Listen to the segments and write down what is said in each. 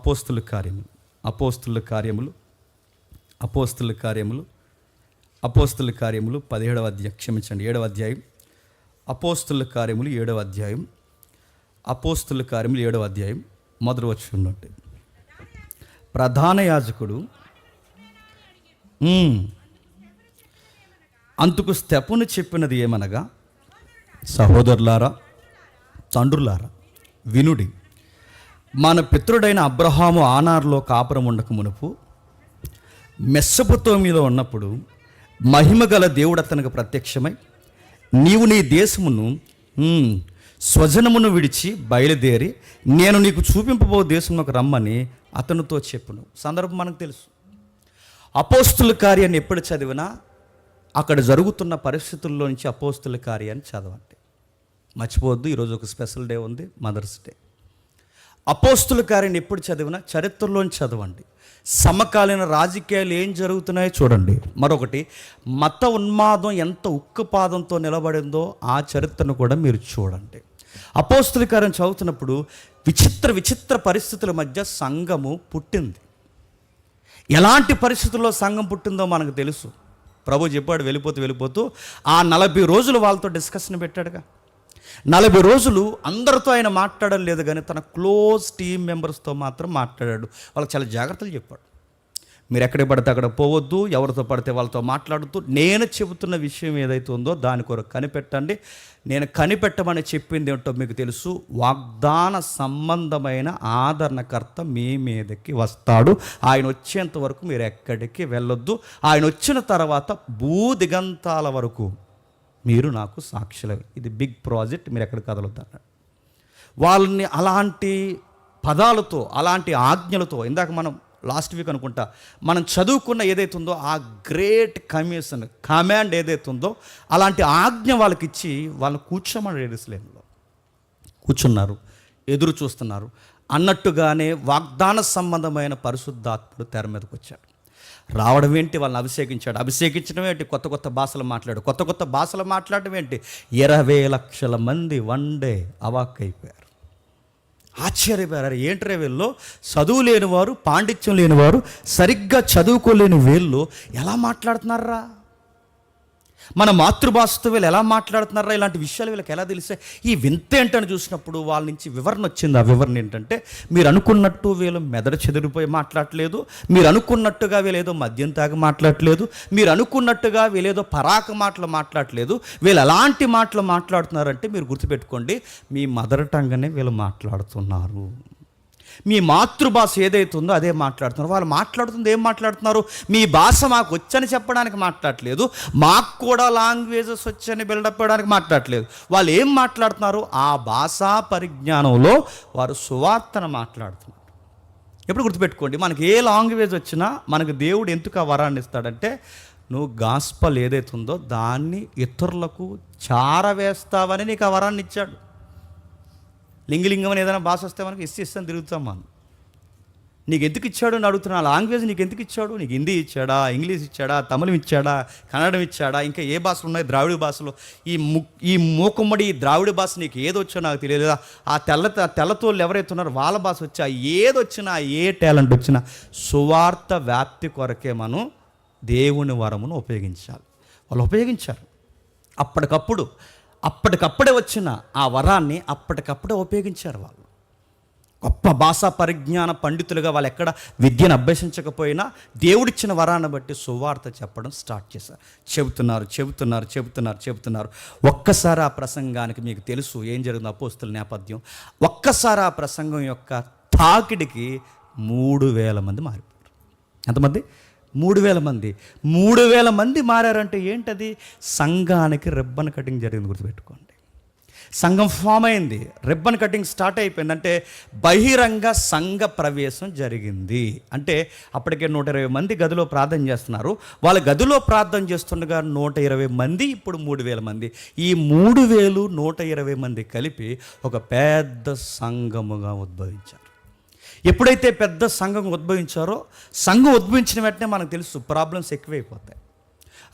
అపోస్తుల కార్యములు అపోస్తుల కార్యములు అపోస్తుల కార్యములు అపోస్తుల కార్యములు 17వ అధ్యాయం, క్షమించండి 7వ అధ్యాయం. అపోస్తుల కార్యములు 7వ అధ్యాయం. అపోస్తుల కార్యములు 7వ అధ్యాయం మొదటి వచనం నుండి. ప్రధాన యాజకుడు అందుకు స్తెఫను చెప్పినది ఏమనగా, సహోదరులారా, తండ్రులారా, వినుడి. మన పితరుడైన అబ్రహాము ఆనారులో కాపురం ఉండక మునుపు మెస్సొపొతామియాలో ఉన్నప్పుడు మహిమగల దేవుడు అతనికి ప్రత్యక్షమై, నీవు నీ దేశమును స్వజనమును విడిచి బయలుదేరి నేను నీకు చూపింపబో దేశంలోకి రమ్మని అతనితో చెప్పును. సందర్భం మనకు తెలుసు. అపోస్తుల కార్యాన్ని ఎప్పుడు చదివినా అక్కడ జరుగుతున్న పరిస్థితుల్లో నుంచి అపోస్తుల కార్యాన్ని చదవండి, మర్చిపోవద్దు. ఈరోజు ఒక స్పెషల్ డే ఉంది, మదర్స్ డే. అపోస్తుల కార్యాన్ని ఎప్పుడు చదివినా చరిత్రలోని చదవండి. సమకాలీన రాజకీయాలు ఏం జరుగుతున్నాయో చూడండి. మరొకటి, మత ఉన్మాదం ఎంత ఉక్కుపాదంతో నిలబడిందో ఆ చరిత్రను కూడా మీరు చూడండి. అపోస్తుల కార్యం చదువుతున్నప్పుడు విచిత్ర పరిస్థితుల మధ్య సంఘము పుట్టింది. ఎలాంటి పరిస్థితుల్లో సంఘం పుట్టిందో మనకు తెలుసు. ప్రభు చెప్పాడు, వెళ్ళిపోతూ ఆ 40 రోజులు వాళ్ళతో డిస్కషన్ పెట్టాడుగా. 40 రోజులు అందరితో ఆయన మాట్లాడడం లేదు, కానీ తన క్లోజ్ టీమ్ మెంబర్స్తో మాత్రం మాట్లాడాడు. వాళ్ళకి చాలా జాగ్రత్తలు చెప్పాడు. మీరు ఎక్కడికి పడితే అక్కడ పోవద్దు, ఎవరితో పడితే వాళ్ళతో మాట్లాడుతూ, నేను చెబుతున్న విషయం ఏదైతే ఉందో దాని కొరకు కనిపెట్టండి. నేను కనిపెట్టమని చెప్పింది ఏంటో మీకు తెలుసు. వాగ్దాన సంబంధమైన ఆదరణకర్త మీ మీదకి వస్తాడు. ఆయన వచ్చేంత వరకు మీరు ఎక్కడికి వెళ్ళొద్దు. ఆయన వచ్చిన తర్వాత భూదిగంతాల వరకు మీరు నాకు సాక్షులే. ఇది బిగ్ ప్రాజెక్ట్, మీరు ఎక్కడ కదలొద్దు అన్నాడు. వాళ్ళని అలాంటి పదాలతో, అలాంటి ఆజ్ఞలతో, ఇందాక మనం లాస్ట్ వీక్ అనుకుంటా మనం చదువుకున్న ఏదైతే ఉందో ఆ గ్రేట్ కమాండ్ ఏదైతే ఉందో అలాంటి ఆజ్ఞ వాళ్ళకి ఇచ్చి వాళ్ళని కూర్చోమని ఎరుసలేములో కూర్చున్నారు, ఎదురు చూస్తున్నారు. అన్నట్టుగానే వాగ్దాన సంబంధమైన పరిశుద్ధాత్ముడు తెర మీదకి వచ్చాడు. రావడం ఏంటి, వాళ్ళని అభిషేకించడం ఏంటి, కొత్త భాషలు మాట్లాడడం ఏంటి. 20 లక్షల మంది వన్ డే అవాక్కైపోయారు, ఆశ్చర్యపోయారు. ఏంట్రే వీళ్ళు, చదువు లేనివారు, పాండిత్యం లేనివారు, సరిగ్గా చదువుకోలేని వీళ్ళు ఎలా మాట్లాడుతున్నారా, మన మాతృభాషతో వీళ్ళు ఎలా మాట్లాడుతున్నారా, ఇలాంటి విషయాలు వీళ్ళకి ఎలా తెలిసాయి, ఈ వింత ఏంటని చూసినప్పుడు వాళ్ళ నుంచి వివరణ వచ్చింది. ఆ వివరణ ఏంటంటే, మీరు అనుకున్నట్టు వీళ్ళు మెదడు చెదిరిపోయి మాట్లాడలేదు, మీరు అనుకున్నట్టుగా వీళ్ళేదో మద్యం తాగి మాట్లాడలేదు, మీరు అనుకున్నట్టుగా వీళ్ళేదో పరాక మాటలు మాట్లాడలేదు. వీళ్ళు ఎలాంటి మాటలు మాట్లాడుతున్నారంటే మీరు గుర్తుపెట్టుకోండి, మీ మదర్ టంగ్నే వీళ్ళు మాట్లాడుతున్నారు. మీ మాతృభాష ఏదైతే ఉందో అదే మాట్లాడుతున్నారు. వాళ్ళు మాట్లాడుతుంది ఏం మాట్లాడుతున్నారు, మీ భాష మాకు వచ్చని చెప్పడానికి మాట్లాడలేదు, మాకు కూడా లాంగ్వేజెస్ వచ్చని బిల్డప్ చేయడానికి మాట్లాడలేదు. వాళ్ళు ఏం మాట్లాడుతున్నారు, ఆ భాషా పరిజ్ఞానంలో వారు సువార్తను మాట్లాడుతున్నారు. ఎప్పుడు గుర్తుపెట్టుకోండి, మనకి ఏ లాంగ్వేజ్ వచ్చినా మనకు దేవుడు ఎందుకు ఆ వరాన్ని ఇస్తాడంటే, నువ్వు గాస్పల్ ఏదైతే ఉందో దాన్ని ఇతరులకు చారవేస్తావని నీకు ఆ వరాన్ని ఇచ్చాడు. లింగలింగం అని ఏదైనా భాష వస్తే మనకి ఇస్తాను తిరుగుతాం మనం. నీకు ఎందుకు ఇచ్చాడు అని అడుగుతున్నా. లాంగ్వేజ్ నీకు ఎందుకు ఇచ్చాడు? నీకు హిందీ ఇచ్చాడా, ఇంగ్లీష్ ఇచ్చాడా, తమిళం ఇచ్చాడా, కన్నడం ఇచ్చాడా, ఇంకా ఏ భాషలు ఉన్నాయి ద్రావిడ భాషలో, ఈ మూకుమ్మడి ద్రావిడ భాష నీకు ఏదొచ్చో నాకు తెలియదు. ఆ తెల్లతోళ్ళు ఎవరైతే ఉన్నారో వాళ్ళ భాష వచ్చా, ఏదొచ్చినా, ఏ టాలెంట్ వచ్చినా సువార్త వ్యాప్తి కొరకే మనం దేవుని వరమును ఉపయోగించాలి. వాళ్ళు ఉపయోగించారు. అప్పటికప్పుడే వచ్చిన ఆ వరాన్ని అప్పటికప్పుడే ఉపయోగించారు. వాళ్ళు గొప్ప భాషా పరిజ్ఞాన పండితులుగా, వాళ్ళు ఎక్కడ విద్యను అభ్యసించకపోయినా దేవుడిచ్చిన వరాన్ని బట్టి సువార్త చెప్పడం స్టార్ట్ చేశారు. చెబుతున్నారు. ఒక్కసారి ఆ ప్రసంగానికి, మీకు తెలుసు ఏం జరిగిందో అపోస్తుల నేపథ్యం, ఒక్కసారి ఆ ప్రసంగం యొక్క తాకిడికి 3000 మంది మారిపోయారు. ఎంతమంది? 3000 మంది. 3000 మంది మారారంటే ఏంటది? సంఘానికి రిబ్బన్ కటింగ్ జరిగింది. గుర్తుపెట్టుకోండి, సంఘం ఫామ్ అయింది, రిబ్బన్ కటింగ్ స్టార్ట్ అయిపోయింది. అంటే బహిరంగ సంఘ ప్రవేశం జరిగింది. అంటే అప్పటికే 120 మంది గదిలో ప్రార్థన చేస్తున్నారు. వాళ్ళ గదిలో ప్రార్థన చేస్తుండగా 120 మంది, ఇప్పుడు 3000 మంది. ఈ 3000 120 మంది కలిపి ఒక పెద్ద సంఘముగా ఉద్భవించారు. ఎప్పుడైతే పెద్ద సంఘం ఉద్భవించారో, సంఘం ఉద్భవించిన వెంటనే మనకు తెలుసు ప్రాబ్లమ్స్ ఎక్కువైపోతాయి.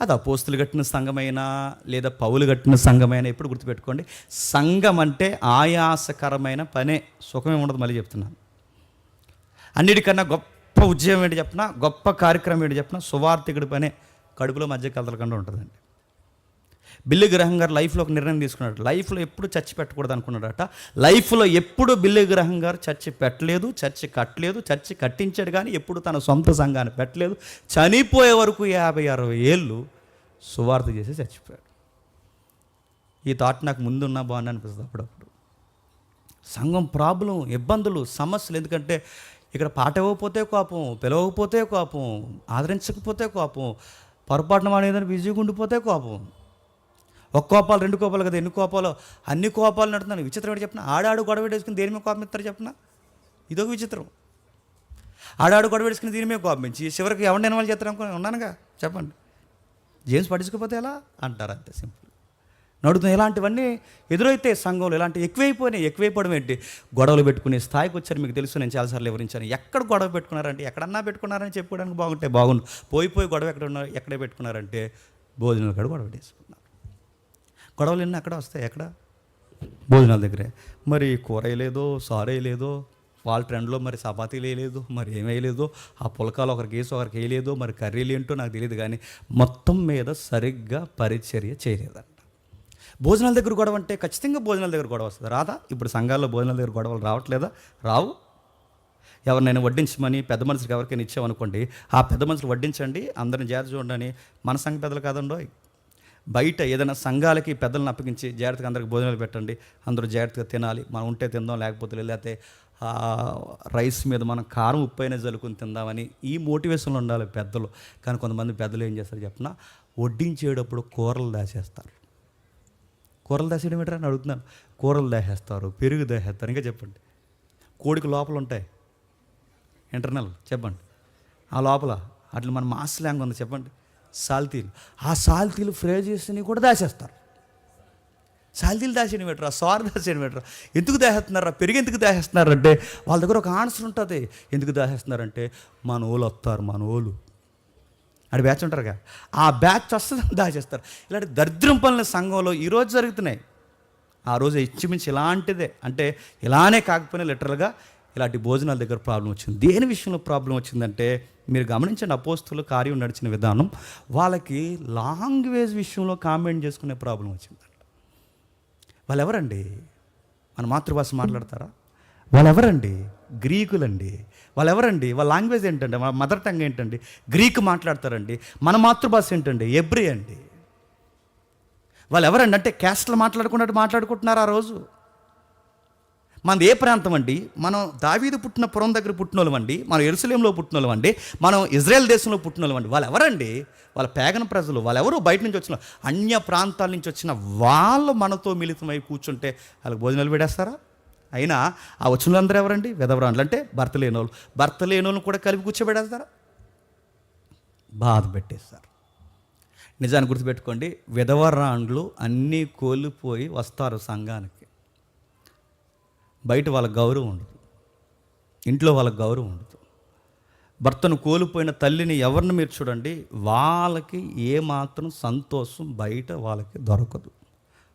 అది అపోస్తులు కట్టిన సంఘమైనా లేదా పౌలు కట్టిన సంఘమైనా, ఎప్పుడు గుర్తుపెట్టుకోండి, సంఘం అంటే ఆయాసకరమైన పనే, సుఖమే ఉండదు. మళ్ళీ చెప్తున్నాను, అన్నిటికన్నా గొప్ప ఉద్యమం ఏంటి చెప్పిన, గొప్ప కార్యక్రమం ఏంటి చెప్పిన, సువార్థికుడి పనే కడుపులో మధ్య కదలకుండా ఉంటుందండి. బిల్లి గ్రహం గారు లైఫ్లో ఒక నిర్ణయం తీసుకున్నాడు. లైఫ్లో ఎప్పుడు చర్చి పెట్టకూడదు అనుకున్నాడట. లైఫ్లో ఎప్పుడు బిల్లి గ్రహం గారు చర్చి పెట్టలేదు, చర్చి కట్టలేదు, చర్చి కట్టించాడు కానీ ఎప్పుడు తన సొంత సంఘాన్ని పెట్టలేదు. చనిపోయే వరకు 50-60 ఏళ్ళు సువార్త చేసి చచ్చిపోయాడు. ఈ థాట్ నాకు ముందున్నా బాగుంది అనిపిస్తుంది అప్పుడప్పుడు. సంఘం ప్రాబ్లం, ఇబ్బందులు, సమస్యలు. ఎందుకంటే ఇక్కడ పాట ఇవ్వకపోతే కోపం, పిలవకపోతే కోపం, ఆదరించకపోతే కోపం, పొరపాటున మానేదని బిజీగా ఉండిపోతే కోపం. ఒక కోపాలు 2 కోపాలు కదా, ఎన్ని కోపాలు, అన్ని కోపాలు నడుతున్నాను. విచిత్రం ఏంటి చెప్పిన, ఆడాడు గొడవ వేసుకుని దేని మీద కోపం ఇస్తారు చెప్పిన, ఇదొక విచిత్రం. ఆడాడు గొడవ వేసుకుని దీని మీద కోపం ఇచ్చి చివరికి ఎవరిని ఇన్వాల్వ్ చేస్తారు అనుకుని ఉన్నానుగా, చెప్పండి. జేమ్స్ పట్టించుకోకపోతే ఎలా అంటారు, అంతే సింపుల్. నడుతుంది. ఇలాంటివన్నీ ఎదురైతే సంఘంలో ఇలాంటి ఎక్కువైపోవడం ఏంటి, గొడవలు పెట్టుకునే స్థాయికి వచ్చారు. మీకు తెలుసు, నేను చాలాసార్లు వివరించాను. ఎక్కడ గొడవ పెట్టుకున్నారంటే, ఎక్కడన్నా పెట్టుకున్నారని చెప్పుకోవడానికి బాగుండు. పోయి గొడవ ఎక్కడే పెట్టుకున్నారంటే భోజనాలు కాడ గొడవ వేసుకున్నారు. గొడవలు ఎన్ని అక్కడ వస్తాయి, ఎక్కడ, భోజనాల దగ్గరే. మరి కూర వేయలేదో, సారు వేయలేదో, వాళ్ళ ట్రెండ్లో మరి చపాతీలు వేయలేదు, మరి ఏం వేయలేదో, ఆ పులకాలు ఒకరికి వేసి ఒకరికి వేయలేదో, మరి కర్రీలు ఏంటో నాకు తెలియదు. కానీ మొత్తం మీద సరిగ్గా పరిచర్య చేయలేదంట. భోజనాల దగ్గర గొడవ అంటే ఖచ్చితంగా భోజనాల దగ్గర గొడవ వస్తుంది, రాదా? ఇప్పుడు సంఘాల్లో భోజనాల దగ్గర గొడవలు రావట్లేదా? రావు. ఎవరినైనా వడ్డించమని పెద్ద మనుషులకు ఎవరికైనా ఇచ్చామనుకోండి, ఆ పెద్ద మనుషులు వడ్డించండి, అందరిని జాగ్రత్త చూడండి. మన సంఘ పెద్దలు కాదండో, బయట ఏదైనా సంఘాలకి పెద్దలను అప్పగించి జాగ్రత్తగా అందరికి భోజనాలు పెట్టండి, అందరూ జాగ్రత్తగా తినాలి, మనం ఉంటే తిందాం, లేకపోతే లేకపోతే రైస్ మీద మనం కారం ఉప్పు అయినా జల్లుకుని తిందామని ఈ మోటివేషన్లో ఉండాలి పెద్దలు. కానీ కొంతమంది పెద్దలు ఏం చేస్తారు చెప్పిన, వడ్డించేటప్పుడు కూరలు దాచేస్తారు. కూరలు దాచేయడం ఏంటని అని అడుగుతున్నాను. కూరలు దాచేస్తారు, పెరుగు దాచేస్తారు. ఇంకా చెప్పండి, కోడికి లోపల ఉంటాయి ఇంటర్నల్, చెప్పండి, ఆ లోపల అట్లా మన మాస్ స్లాంగ్ ఉంది, చెప్పండి, సాల్తీలు. ఆ సాల్తీలు ఫ్రై చేసి కూడా దాచేస్తారు. సాల్తీలు దాచేయడం పెట్టరు, ఆ సారు దాచేయడం పెట్టరు. ఎందుకు దాచేస్తున్నారు, ఆ పెరుగు ఎందుకు దాచేస్తున్నారంటే వాళ్ళ దగ్గర ఒక ఆన్సర్ ఉంటుంది. ఎందుకు దాచేస్తున్నారంటే మన ఓళ్ళు వస్తారు, మన ఓళ్ళు అడి బ్యాచ్ ఉంటారుగా, ఆ బ్యాచ్ వస్తుంది దాచేస్తారు. ఇలాంటి దరిద్రం పనుల సంఘంలో ఈరోజు జరుగుతున్నాయి. ఆ రోజు ఇచ్చిమించి ఇలాంటిదే, అంటే ఇలానే కాకపోయినా లిటరల్గా ఇలాంటి భోజనాల దగ్గర ప్రాబ్లం వచ్చింది. దేని విషయంలో ప్రాబ్లం వచ్చిందంటే మీరు గమనించండి, అపోస్తులు కార్యం నడిచిన విధానం, వాళ్ళకి లాంగ్వేజ్ విషయంలో కామెంట్ చేసుకునే ప్రాబ్లం వచ్చిందంట. వాళ్ళు ఎవరండి, మన మాతృభాష మాట్లాడతారా? వాళ్ళు ఎవరండి, గ్రీకులండి. వాళ్ళు ఎవరండి, వాళ్ళ లాంగ్వేజ్ ఏంటండి, వాళ్ళ మదర్ టంగ్ ఏంటండి, గ్రీకు మాట్లాడతారండి. మన మాతృభాష ఏంటండి, ఎబ్రీ అండి. వాళ్ళు ఎవరండి అంటే క్యాస్ట్లు మాట్లాడుకుంటున్నారు ఆ రోజు. మనది ఏ ప్రాంతం అండి, మనం దావీదు పుట్టిన పురం దగ్గర పుట్టినోళ్ళం అండి, మనం యెరూషలేములో పుట్టినోళ్ళం అండి, మనం ఇజ్రాయెల్ దేశంలో పుట్టినోళ్ళం అండి. వాళ్ళు ఎవరండి, వాళ్ళ పేగన ప్రజలు. వాళ్ళు ఎవరు, బయట నుంచి వచ్చిన అన్య ప్రాంతాల నుంచి వచ్చిన వాళ్ళు మనతో మిళితమై కూర్చుంటే వాళ్ళకి భోజనాలు పెడేస్తారా? అయినా ఆ వచ్చిన వాళ్ళందరూ ఎవరండి, విధవరాండ్లు, అంటే భర్త లేనోళ్ళు కూడా కలిపి కూర్చోబెడేస్తారా? బాధ పెట్టేస్తారు. నిజాన్ని గుర్తుపెట్టుకోండి, విధవరాండ్లు అన్నీ కోల్పోయి వస్తారు సంఘానికి. బయట వాళ్ళకి గౌరవం ఉండదు, ఇంట్లో వాళ్ళకి గౌరవం ఉండదు. భర్తను కోల్పోయిన తల్లిని ఎవరిని మీరు చూడండి, వాళ్ళకి ఏమాత్రం సంతోషం బయట వాళ్ళకి దొరకదు.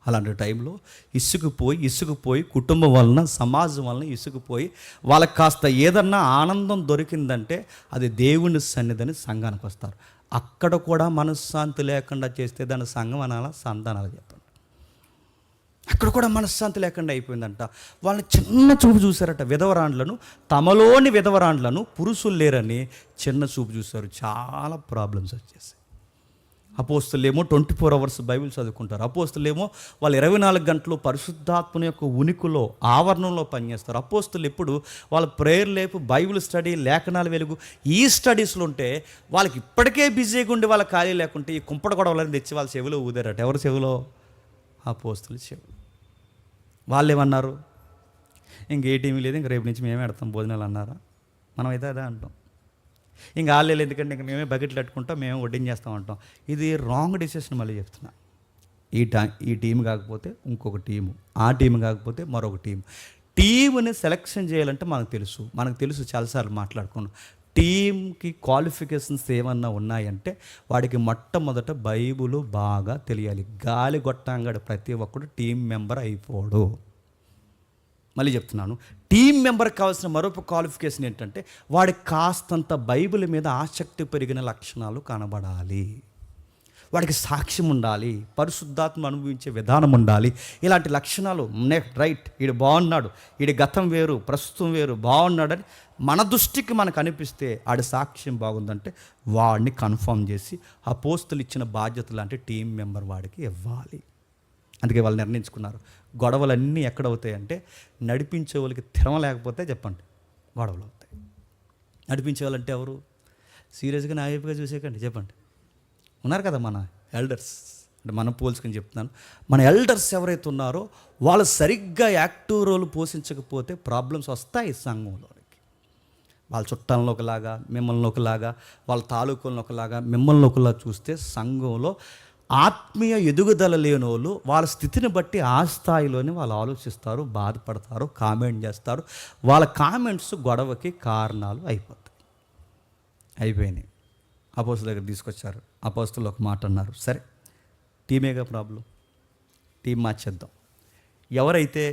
అలాంటి టైంలో ఇసుకుపోయి కుటుంబం వలన, సమాజం వలన ఇసుకుపోయి వాళ్ళకి కాస్త ఏదన్నా ఆనందం దొరికిందంటే అది దేవుని సన్నిధిని సంఘానికి వస్తారు. అక్కడ కూడా మనశ్శాంతి లేకుండా చేస్తే దాన్ని సంఘం అనాలా, సంతానాలు చెప్పండి. అక్కడ కూడా మనశ్శాంతి లేకుండా అయిపోయిందంట. వాళ్ళని చిన్న చూపు చూశారట, విధవరాండ్లను, తమలోని విధవరాండ్లను, పురుషులు లేరని చిన్న చూపు చూశారు. చాలా ప్రాబ్లమ్స్ వచ్చేసాయి. అపోస్తులేమో 24 hours బైబిల్ చదువుకుంటారు. అపోస్తులేమో వాళ్ళు 24 గంటలు పరిశుద్ధాత్మని యొక్క ఉనికిలో, ఆవరణంలో పనిచేస్తారు. అపోస్తులు ఎప్పుడు వాళ్ళ ప్రేయర్ లేపు, బైబిల్ స్టడీ, లేఖనాల వెలుగు, ఈ స్టడీస్లో ఉంటే వాళ్ళకి ఇప్పటికే బిజీగా ఉండి వాళ్ళ ఖాళీ లేకుంటే ఈ కుంపడ గొడవలని తెచ్చి వాళ్ళ చెవిలో ఊదారట. ఎవరి చెవిలో? అపోస్తుల చెవిలో. వాళ్ళు ఏమన్నారు, ఇంకేటీమీ లేదు, ఇంక రేపు నుంచి మేమే పెడతాం భోజనాలు అన్నారా? మనమైతే అదే అంటాం. ఇంకా ఆలేదు, ఎందుకంటే ఇంక మేమే బకెట్లు కట్టుకుంటాం, మేమే వడ్డించేస్తాం అంటాం. ఇది రాంగ్ డెసిషన్. మళ్ళీ చెప్తున్నా, ఈ టీం కాకపోతే ఇంకొక టీము, ఆ టీం కాకపోతే మరొక టీముని సెలెక్షన్ చేయాలంటే మనకు తెలుసు చాలాసార్లు మాట్లాడుకున్నాం. టీంకి క్వాలిఫికేషన్స్ ఏమన్నా ఉన్నాయంటే వాడికి మొట్టమొదట బైబుల్ బాగా తెలియాలి. గాలి గొట్టంగాడు ప్రతి ఒక్కడు టీం మెంబర్ అయిపోడు. మళ్ళీ చెప్తున్నాను, టీం మెంబర్కి కావాల్సిన మరొక క్వాలిఫికేషన్ ఏంటంటే వాడికి కాస్తంత బైబిల్ మీద ఆసక్తి పెరిగిన లక్షణాలు కనబడాలి, వాడికి సాక్ష్యం ఉండాలి, పరిశుద్ధాత్మ అనుభవించే విధానం ఉండాలి. ఇలాంటి లక్షణాలు రైట్, వీడు బాగున్నాడు, వీడి గతం వేరు ప్రస్తుతం వేరు, బాగున్నాడని మన దృష్టికి మనకు అనిపిస్తే ఆడి సాక్ష్యం బాగుందంటే వాడిని కన్ఫర్మ్ చేసి అపోస్తులు ఇచ్చిన బాధ్యతలు అంటే టీం మెంబర్ వాడికి ఇవ్వాలి. అందుకే వాళ్ళు నిర్ణయించుకున్నారు. గొడవలన్నీ ఎక్కడవుతాయంటే నడిపించే వాళ్ళకి తిరమ లేకపోతే చెప్పండి గొడవలు అవుతాయి. నడిపించే వాళ్ళంటే ఎవరు? సీరియస్గా నా వైపుగా చూసేకండి, చెప్పండి. ఉన్నారు కదా మన ఎల్డర్స్, అంటే మనం పోల్చుకొని చెప్తున్నాను, మన ఎల్డర్స్ ఎవరైతే ఉన్నారో వాళ్ళు సరిగ్గా యాక్టివ్ రోల్ పోషించకపోతే ప్రాబ్లమ్స్ వస్తాయి సంఘంలోనికి. వాళ్ళ చుట్టాలను ఒకలాగా, మిమ్మల్ని ఒకలాగా, వాళ్ళ తాలూకులను ఒకలాగా, మిమ్మల్ని ఒకలా చూస్తే సంఘంలో ఆత్మీయ ఎదుగుదల లేని వాళ్ళు వాళ్ళ స్థితిని బట్టి ఆ స్థాయిలోనే వాళ్ళు ఆలోచిస్తారు, బాధపడతారు, కామెంట్ చేస్తారు. వాళ్ళ కామెంట్స్ గొడవకి కారణాలు అయిపోయినాయి. అపోస్తుల దగ్గర తీసుకొచ్చారు. అపోస్తులు ఒక మాట అన్నారు, సరే టీమేగా ప్రాబ్లం, టీం మార్చేద్దాం. ఎవరైతే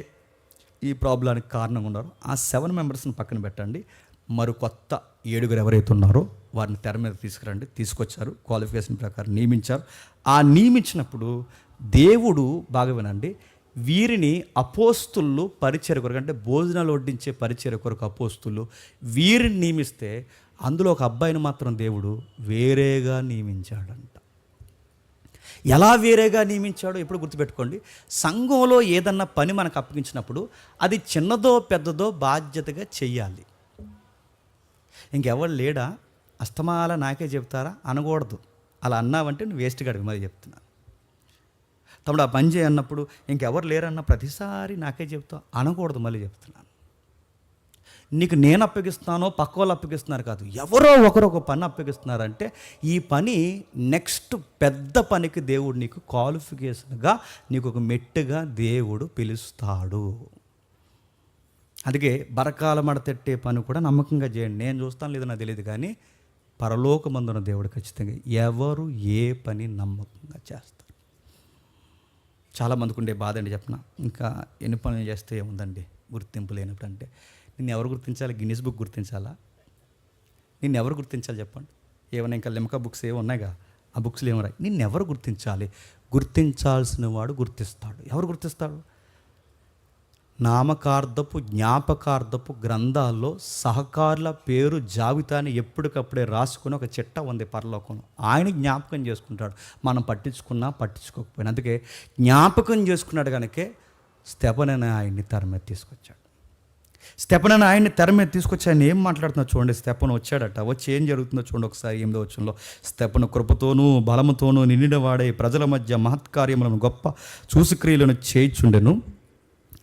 ఈ ప్రాబ్లానికి కారణంగా ఉన్నారో ఆ 7 మెంబర్స్ని పక్కన పెట్టండి, మరి కొత్త 7 ఎవరైతే ఉన్నారో వారిని తెర మీద తీసుకురండి. తీసుకొచ్చారు, క్వాలిఫికేషన్ ప్రకారం నియమించారు. ఆ నియమించినప్పుడు దేవుడు బాగా వినండి, వీరిని అపోస్తులు పరిచర్య కొరకు, అంటే భోజనాలు వడ్డించే పరిచర్య కొరకు అపోస్తులు వీరిని నియమిస్తే అందులో ఒక అబ్బాయిని మాత్రం దేవుడు వేరేగా నియమించాడంట. ఎలా వేరేగా నియమించాడో ఎప్పుడు గుర్తుపెట్టుకోండి. సంఘంలో ఏదన్నా పని మనకు అప్పగించినప్పుడు అది చిన్నదో పెద్దదో బాధ్యతగా చెయ్యాలి. ఇంకెవరు లేడా అస్తమాల నాకే చెప్తారా అనకూడదు. అలా అన్నావంటే నువ్వు వేస్ట్ గడివి. మరి చెప్తున్నా తమ్ముడు, ఆ పని చేయి అన్నప్పుడు ఇంకెవరు లేరన్న ప్రతిసారి నాకే చెప్తావు అనకూడదు. మళ్ళీ చెప్తున్నాను, నీకు నేను అప్పగిస్తానో పక్క వాళ్ళు అప్పగిస్తున్నారు కాదు, ఎవరో ఒకరు ఒక పని అప్పగిస్తున్నారంటే ఈ పని నెక్స్ట్ పెద్ద పనికి దేవుడు నీకు క్వాలిఫికేషన్గా, నీకు ఒక మెట్టుగా దేవుడు పిలుస్తాడు. అందుకే బరకాల మడతెట్టే పని కూడా నమ్మకంగా చేయండి. నేను చూస్తాను లేదో నాకు తెలియదు, కానీ పరలోకమందున దేవుడు ఖచ్చితంగా ఎవరు ఏ పని నమ్మకంగా చేస్తారు. చాలామందికి ఉండే బాధ అండి చెప్పిన, ఇంకా ఎన్ని పనులు చేస్తే ఏముందండి గుర్తింపు లేనప్పుడు. అంటే నిన్ను ఎవరు గుర్తించాలి? గిన్నిస్ బుక్ గుర్తించాలా? నిన్ను ఎవరు గుర్తించాలి చెప్పండి? ఏమైనా ఇంకా లిమ్కా బుక్స్ ఏమి ఉన్నాయిగా, ఆ బుక్స్లో ఏమరాయి? నిన్ను ఎవరు గుర్తించాలి? గుర్తించాల్సిన వాడు గుర్తిస్తాడు. ఎవరు గుర్తిస్తాడు? నామకార్థపు జ్ఞాపకార్థపు గ్రంథాల్లో సహకారుల పేరు జాబితాని ఎప్పటికప్పుడే రాసుకుని ఒక చిట్ట ఉంది పరలోకంలో. ఆయన జ్ఞాపకం చేసుకుంటాడు, మనం పట్టించుకున్నా పట్టించుకోకపోయినా. అందుకే జ్ఞాపకం చేసుకున్నాడు కనుకే స్తెఫనుని ఆయన్ని తెర మీద తీసుకొచ్చాడు. స్తెఫనుని ఆయన్ని తెర మీద తీసుకొచ్చి ఆయన ఏం మాట్లాడుతున్నా చూడండి. స్తెఫను వచ్చాడట, వచ్చి ఏం జరుగుతుందో చూడండి ఒకసారి. 8వ వచనంలో, స్తెఫను కృపతోనూ బలముతోనూ నిండినవాడే ప్రజల మధ్య మహత్కార్యములను గొప్ప చూసుక్రియలను చేయుచుండెను.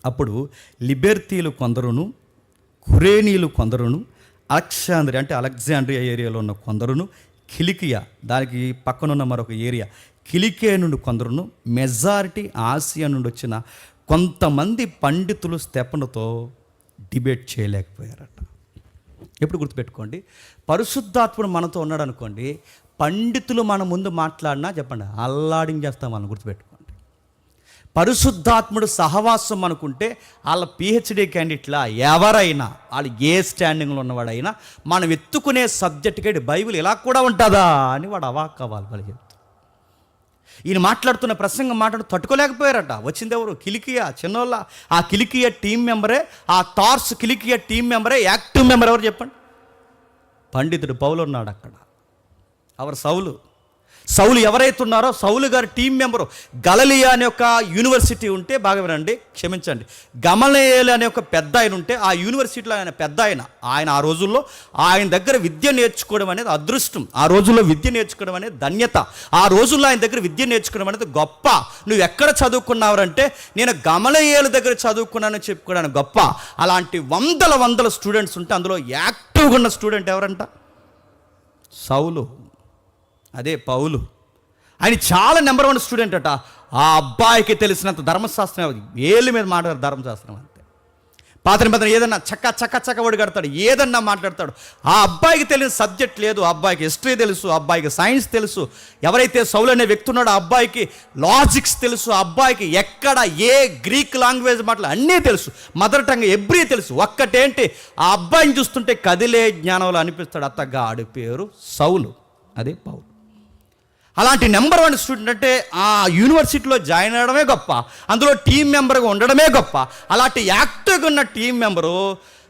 అప్పుడు లిబెర్తీలు కొందరును, కురేనీలు కొందరును, అలెగ్జాండ్రియా ఏరియాలో ఉన్న కొందరును, కిలికియా దానికి పక్కనున్న మరొక ఏరియా కిలికియా నుండి కొందరును, మెజారిటీ ఆసియా నుండి వచ్చిన కొంతమంది పండితులు స్తెఫనుతో డిబేట్ చేయలేకపోయారట. ఎప్పుడు గుర్తుపెట్టుకోండి, పరిశుద్ధాత్ముడు మనతో ఉన్నాడు అనుకోండి, పండితులు మన ముందు మాట్లాడినా చెప్పండి అల్లాడింగ్ చేస్తాం మనం. గుర్తుపెట్టుకోండి, పరిశుద్ధాత్ముడు సహవాసం అనుకుంటే వాళ్ళ పిహెచ్డి క్యాండిడేట్లా ఎవరైనా, వాళ్ళు ఏ స్టాండింగ్లో ఉన్నవాడైనా మనం ఎత్తుకునే సబ్జెక్ట్కి బైబిల్ ఇలా కూడా ఉంటుందా అని వాడు అవాక్ అవ్వాలి. వాళ్ళు చెప్తారు, ఈయన మాట్లాడుతున్న ప్రసంగం తట్టుకోలేకపోయారట. వచ్చింది ఎవరు? కిలికియా చిన్నోళ్ళ. ఆ కిలికియా టీం మెంబరే, ఆ టార్స్ కిలికియా టీం మెంబరే యాక్టివ్ మెంబర్ ఎవరు చెప్పండి? పండితుడు పౌలు ఉన్నాడు అక్కడ. అవరు సౌలు ఎవరైతే ఉన్నారో సౌలు గారి టీం మెంబరు. గలిలయ అనే ఒక యూనివర్సిటీ ఉంటే, బాగా వినండి, క్షమించండి, గమలీయేలు అనే ఒక పెద్ద ఆయన ఉంటే, ఆ యూనివర్సిటీలో ఆయన పెద్ద ఆయన ఆ రోజుల్లో ఆయన దగ్గర విద్య నేర్చుకోవడం అనేది అదృష్టం. ఆ రోజుల్లో విద్య నేర్చుకోవడం అనేది ధన్యత. ఆ రోజుల్లో ఆయన దగ్గర విద్య నేర్చుకోవడం అనేది గొప్ప. నువ్వు ఎక్కడ చదువుకున్నావంటే నేను గమలీయేలు దగ్గర చదువుకున్నానని చెప్పుకోవడానికి గొప్ప. అలాంటి వందల స్టూడెంట్స్ ఉంటే అందులో యాక్టివ్గా ఉన్న స్టూడెంట్ ఎవరంట? సౌలు. అదే పౌలు. ఆయన చాలా నెంబర్ 1 స్టూడెంట్ అట. ఆ అబ్బాయికి తెలిసినంత ధర్మశాస్త్రం ఏళ్ళ మీద మాట్లాడారు, ధర్మశాస్త్రం అంతే. పాత నిబంధన ఏదన్నా చక్క ఒడి కడతాడు, ఏదన్నా మాట్లాడతాడు. ఆ అబ్బాయికి తెలియని సబ్జెక్ట్ లేదు. ఆ అబ్బాయికి హిస్టరీ తెలుసు, ఆ అబ్బాయికి సైన్స్ తెలుసు. ఎవరైతే సౌలు అనే వ్యక్తి ఉన్నాడో ఆ అబ్బాయికి లాజిక్స్ తెలుసు. ఆ అబ్బాయికి ఎక్కడ ఏ గ్రీక్ లాంగ్వేజ్ మాటలు అన్నీ తెలుసు, మదర్ టంగ్ ఎబ్రీ తెలుసు. ఒక్కటేంటి, ఆ అబ్బాయిని చూస్తుంటే కదిలే జ్ఞానంలో అనిపిస్తాడు. అత్తగాడి పేరు సౌలు, అదే పౌలు. అలాంటి నెంబర్ 1 స్టూడెంట్ అంటే ఆ యూనివర్సిటీలో జాయిన్ అవ్వడమే గొప్ప, అందులో టీం మెంబర్గా ఉండడమే గొప్ప. అలాంటి యాక్టివ్గా ఉన్న టీం మెంబరు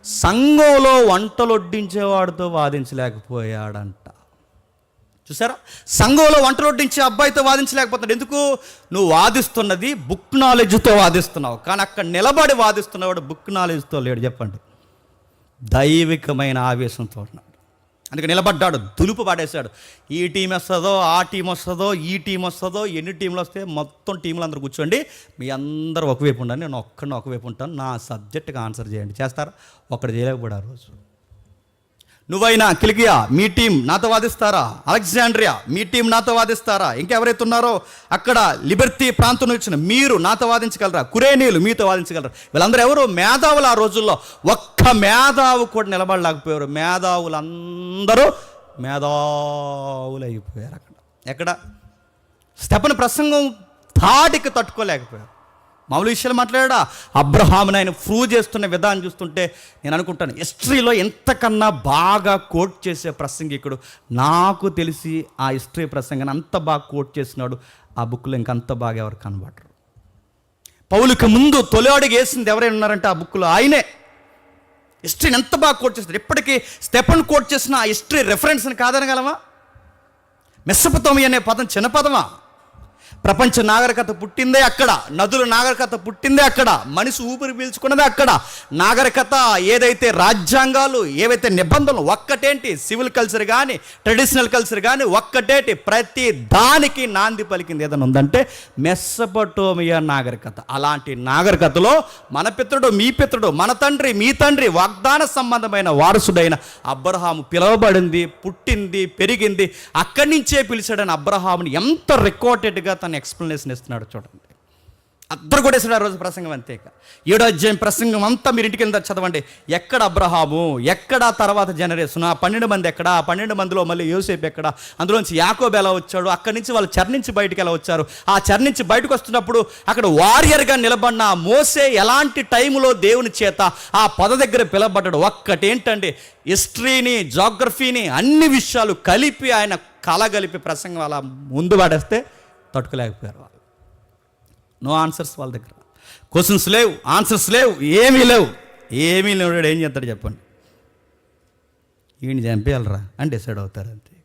సంఘంలో వంటలు వడ్డించేవాడితో వాదించలేకపోయాడంట. చూసారా, సంఘంలో వంటలు వడ్డించే అబ్బాయితో వాదించలేకపోతున్నాడు. ఎందుకు? నువ్వు వాదిస్తున్నది బుక్ నాలెడ్జ్తో వాదిస్తున్నావు, కానీ అక్కడ నిలబడి వాదిస్తున్నవాడు బుక్ నాలెడ్జ్తో లేడు. చెప్పండి, దైవికమైన ఆవేశంతో ఉన్నాడు. అందుకే నిలబడ్డాడు, దులుపు పడేశాడు. ఈ టీం వస్తుందో, ఆ టీం వస్తుందో, ఈ టీం వస్తుందో, ఎన్ని టీంలు వస్తే మొత్తం టీంలు అందరూ కూర్చోండి, మీ అందరూ ఒకవైపు ఉండండి, నేను ఒక్కడిని ఒకవైపు ఉంటాను, నా సబ్జెక్ట్కి ఆన్సర్ చేయండి. చేస్తారా? ఒక్కడు చేయలేకపోయాడు ఆ రోజు. నువ్వైనా కిలికియా మీ టీం నాతో వాదిస్తారా? అలెగ్జాండ్రియా మీ టీం నాతో వాదిస్తారా? ఇంకెవరైతే ఉన్నారో అక్కడ లిబర్టీ ప్రాంతం నుంచి మీరు నాతో వాదించగలరా? కురేనీలు మీతో వాదించగలరా? వీళ్ళందరూ ఎవరు? మేధావులు. ఆ రోజుల్లో ఒక్క మేధావు కూడా నిలబడలేకపోయారు. మేధావులందరూ మేధావులు అయిపోయారు. ఎక్కడ స్టెఫెను ప్రసంగం ధాటికి తట్టుకోలేకపోయారు. మామూలు విషయాలు మాట్లాడా. అబ్రహాముని ఆయన ప్రూవ్ చేస్తున్న విధానం చూస్తుంటే నేను అనుకుంటాను, హిస్టరీలో ఎంతకన్నా బాగా కోట్ చేసే ప్రసంగికుడు నాకు తెలిసి ఆ హిస్టరీ ప్రసంగాన్ని అంత బాగా కోట్ చేసినాడు ఆ బుక్లో ఇంకంత బాగా ఎవరు కనబడరు. పౌలుకి ముందు తొలి అడుగు వేసింది ఎవరైనా ఉన్నారంటే ఆ బుక్లో ఆయనే. హిస్టరీని ఎంత బాగా కోట్ చేస్తారు. ఇప్పటికీ స్టెఫెన్ కోట్ చేసిన ఆ హిస్టరీ రెఫరెన్స్ని కాదనగలమా? మెసొపొతామియా అనే పదం చిన్న పదమా? ప్రపంచ నాగరికత పుట్టిందే అక్కడ, నదుల నాగరికత పుట్టిందే అక్కడ, మనిషి ఊపిరి పీల్చుకున్నదే అక్కడ. నాగరికత ఏదైతే రాజ్యాంగాలు, ఏవైతే నిబంధనలు, ఒక్కటేంటి సివిల్ కల్చర్ కానీ ట్రెడిషనల్ కల్చర్ కానీ ఒక్కటేంటి, ప్రతి దానికి నాంది పలికింది ఏదైనా ఉందంటే మెసొపొటామియా నాగరికత. అలాంటి నాగరికతలో మన పితరుడు, మీ పితరుడు, మన తండ్రి, మీ తండ్రి, వాగ్దాన సంబంధమైన వారసుడైన అబ్రహాము పిలువబడింది, పుట్టింది, పెరిగింది అక్కడి నుంచే పిలిచాడని అబ్రహాముని ఎంత రికార్డెడ్గా తన ఎక్స్ప్లెనేషన్ ఇస్తున్నాడు చూడండి. అద్దరు కొట్టేసాడు ఆ రోజు ప్రసంగం. అంతేక 7వ అధ్యాయం ప్రసంగం అంతా మీరు ఇంటికి వెళ్ళి చదవండి. ఎక్కడ అబ్రహాము, ఎక్కడ తర్వాత జనరేషన్, ఆ 12 మంది ఎక్కడ, ఆ 12 మందిలో మళ్ళీ యోసేపు ఎక్కడ, అందులోంచి యాకోబు ఎలా వచ్చాడు, అక్కడి నుంచి వాళ్ళు చెర నుంచి బయటకు ఎలా వచ్చారు, ఆ చెర నుంచి బయటకు వస్తున్నప్పుడు అక్కడ వారియర్గా నిలబడిన మోసే ఎలాంటి టైంలో దేవుని చేత ఆ పొద దగ్గర పిలవబడ్డాడు. ఒక్కటేంటండి, హిస్టరీని, జాగ్రఫీని, అన్ని విషయాలు కలిపి ఆయన కలగలిపి ప్రసంగం అలా ముందు పడేస్తే తట్టుకోలేకపోయారు వాళ్ళు. నో ఆన్సర్స్ వాళ్ళ దగ్గర. క్వశ్చన్స్ లేవు, ఆన్సర్స్ లేవు, ఏమీ లేవు. ఏమీ లేవు. ఏం చేస్తాడు చెప్పండి? ఈయన చంపేయాలరా అని డిసైడ్ అవుతారు అంతే.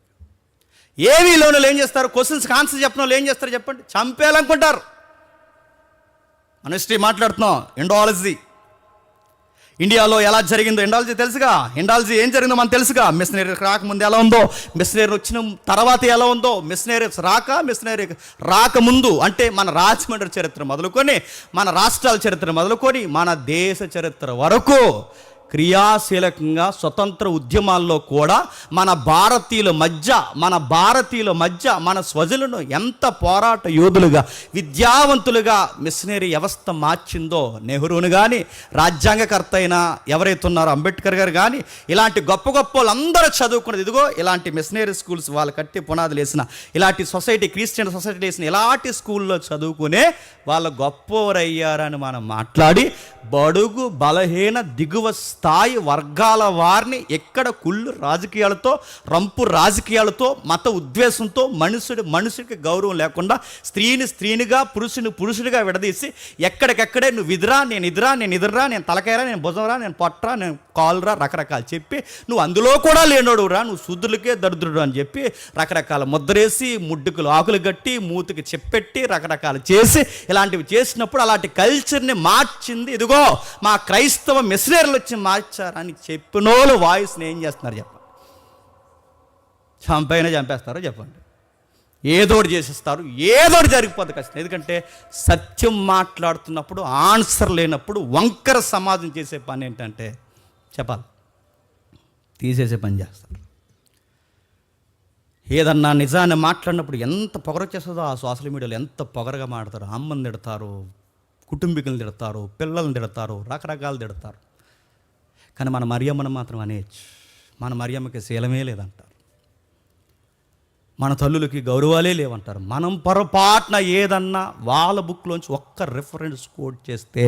ఏమీ లేని ఏం చేస్తారు? క్వశ్చన్స్కి ఆన్సర్ చెప్పిన వాళ్ళు ఏం చేస్తారు చెప్పండి? చంపేయాలనుకుంటారు. మన హిస్టరీ మాట్లాడుతున్నాం, ఇండాలజీ. ఇండియాలో ఎలా జరిగిందో ఇండాలజీ తెలుసుగా. ఇండాలజీ ఏం జరిగిందో మనకు తెలుసుగా. మిషనరీస్ రాకముందు ఎలా ఉందో, మిషనరీ వచ్చిన తర్వాత ఎలా ఉందో, మిషనరీస్ రాకముందు అంటే మన రాజమండ్రి చరిత్ర మొదలుకొని, మన రాష్ట్రాల చరిత్ర మొదలుకొని, మన దేశ చరిత్ర వరకు క్రియాశీలకంగా స్వతంత్ర ఉద్యమాల్లో కూడా మన భారతీయుల మధ్య మన స్వజులను ఎంత పోరాట యోధులుగా, విద్యావంతులుగా మిషనరీ వ్యవస్థ మార్చిందో. నెహ్రూను కానీ, రాజ్యాంగకర్త అయిన ఎవరైతే ఉన్నారో అంబేద్కర్ గారు కానీ, ఇలాంటి గొప్ప గొప్ప వాళ్ళందరూ చదువుకున్నది ఇదిగో ఇలాంటి మిషనరీ స్కూల్స్, వాళ్ళు కట్టి పునాదులు వేసిన ఇలాంటి సొసైటీ, క్రిస్టియన్ సొసైటీ వేసిన ఇలాంటి స్కూల్లో చదువుకునే వాళ్ళ గొప్పవారయ్యారని మనం మాట్లాడి బడుగు బలహీన దిగువ స్థాయి వర్గాల వారిని ఎక్కడ కుళ్ళు రాజకీయాలతో, రంపు రాజకీయాలతో, మత ఉద్వేశంతో, మనుషుడికి గౌరవం లేకుండా స్త్రీనిగా పురుషుడిగా విడదీసి ఎక్కడికెక్కడే నువ్వు ఇదిరా, నేను ఇదిరా, నేను తలకాయరా, నేను భుజంరా, నేను పొట్టరా, నేను కాలురా, రకరకాలు చెప్పి నువ్వు అందులో కూడా లేనోడురా, నువ్వు శూద్రులకే దరిద్రుడు అని చెప్పి రకరకాల ముద్రేసి, ముడ్డుకులు ఆకులు కట్టి, మూతికి చెప్పెట్టి రకరకాలు చేసి ఇలాంటివి చేసినప్పుడు అలాంటి కల్చర్ని మార్చింది ఇదిగో మా క్రైస్తవ మిషనరీలు వచ్చి మార్చారని చెప్పినోళ్ళు వాయిస్ని ఏం చేస్తున్నారు చెప్పండి? చంపేస్తారో చెప్పండి, ఏదోటి చేసేస్తారు, ఏదోటి జరిగిపోద్ది కష్టం. ఎందుకంటే సత్యం మాట్లాడుతున్నప్పుడు ఆన్సర్ లేనప్పుడు వంకర సమాజం చేసే పని ఏంటంటే చెప్పాలి, తీసేసే పని చేస్తారు. ఏదన్నా నిజాన్ని మాట్లాడినప్పుడు ఎంత పొగరొచ్చేస్తుందో ఆ సోషల్ మీడియాలో ఎంత పొగరగా మాట్లాడతారు. అమ్మని తిడతారు, కుటుంబీకులను తిడతారు, పిల్లల్ని తిడతారు, రకరకాలు తిడతారు. కానీ మన మరియమ్మను మాత్రం అనేయచ్చు. మన మరియమ్మకి శీలమే లేదంటారు, మన తల్లులకి గౌరవాలే లేవంటారు. మనం పొరపాటున ఏదన్నా వాళ్ళ బుక్లోంచి ఒక్క రెఫరెన్స్ కోట్ చేస్తే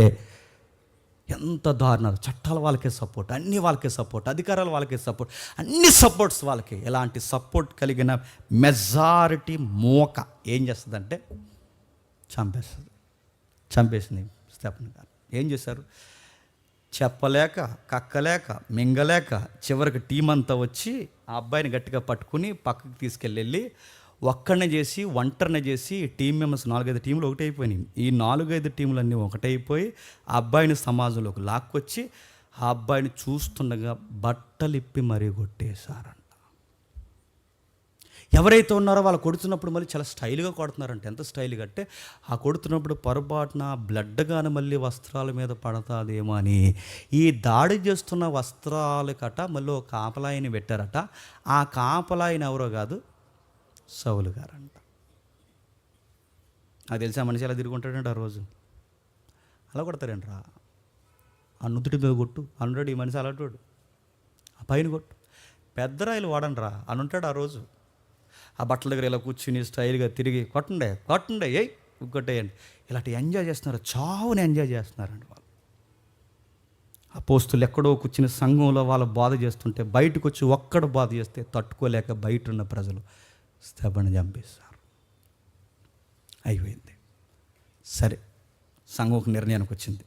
ఎంత దారుణాలు. చట్టాలు వాళ్ళకే సపోర్ట్, అన్నీ వాళ్ళకే సపోర్ట్, అధికారాలు వాళ్ళకే సపోర్ట్, అన్ని సపోర్ట్స్ వాళ్ళకి. ఇలాంటి సపోర్ట్ కలిగిన మెజారిటీ మోక ఏం చేస్తుందంటే చంపేసింది స్టెఫెన్ గారు. ఏం చేశారు? చెప్పలేక, కక్కలేక, మింగలేక చివరికి టీం అంతా వచ్చి ఆ అబ్బాయిని గట్టిగా పట్టుకుని పక్కకి తీసుకెళ్ళి ఒక్కడనే చేసి, ఒంటరినే చేసి, టీం మెంబర్స్ 4-5 టీంలు ఒకటైపోయినాయి. ఈ 4-5 టీంలన్నీ ఒకటైపోయి ఆ అబ్బాయిని సమాజంలోకి లాక్కొచ్చి ఆ అబ్బాయిని చూస్తుండగా బట్టలిప్పి మరీ కొట్టేశారంట. ఎవరైతే ఉన్నారో వాళ్ళు కొడుతున్నప్పుడు మళ్ళీ చాలా స్టైల్గా కొడుతున్నారంట. ఎంత స్టైల్గా అంటే ఆ కొడుతున్నప్పుడు పొరపాటున బ్లడ్ కానీ మళ్ళీ వస్త్రాల మీద పడతాదేమో అని ఈ దాడి చేస్తున్న వస్త్రాలకట మళ్ళీ ఒక కాపలాయిని పెట్టారట. ఆ కాపలాయిని ఎవరో కాదు, సౌలు గారంట. నాకు తెలిసి ఆ మనిషి ఎలా తిరుగుంటాడంటే ఆ రోజు అలా కొడతారంట. ఆ నుదుటి మీద కొట్టు అనుంటాడు ఈ మనిషి, అలాంటి ఆ పైన కొట్టు, పెద్ద రాయిలు వాడండి అని ఉంటాడు ఆ రోజు. ఆ బట్టల దగ్గర ఇలా కూర్చుని స్టైల్గా తిరిగి కొట్టండే ఏయ్ కొట్టేయండి, ఇలాంటి ఎంజాయ్ చేస్తున్నారు, చావుని ఎంజాయ్ చేస్తున్నారండి వాళ్ళు. అపోస్తులు ఎక్కడో కూర్చుని సంఘంలో వాళ్ళు బాధ చేస్తుంటే బయటకు వచ్చి ఒక్కడ బాధ చేస్తే తట్టుకోలేక బయట ఉన్న ప్రజలు స్టెఫెను చంపేశారు. అయిపోయింది. సరే, సంఘం ఒక నిర్ణయానికి వచ్చింది,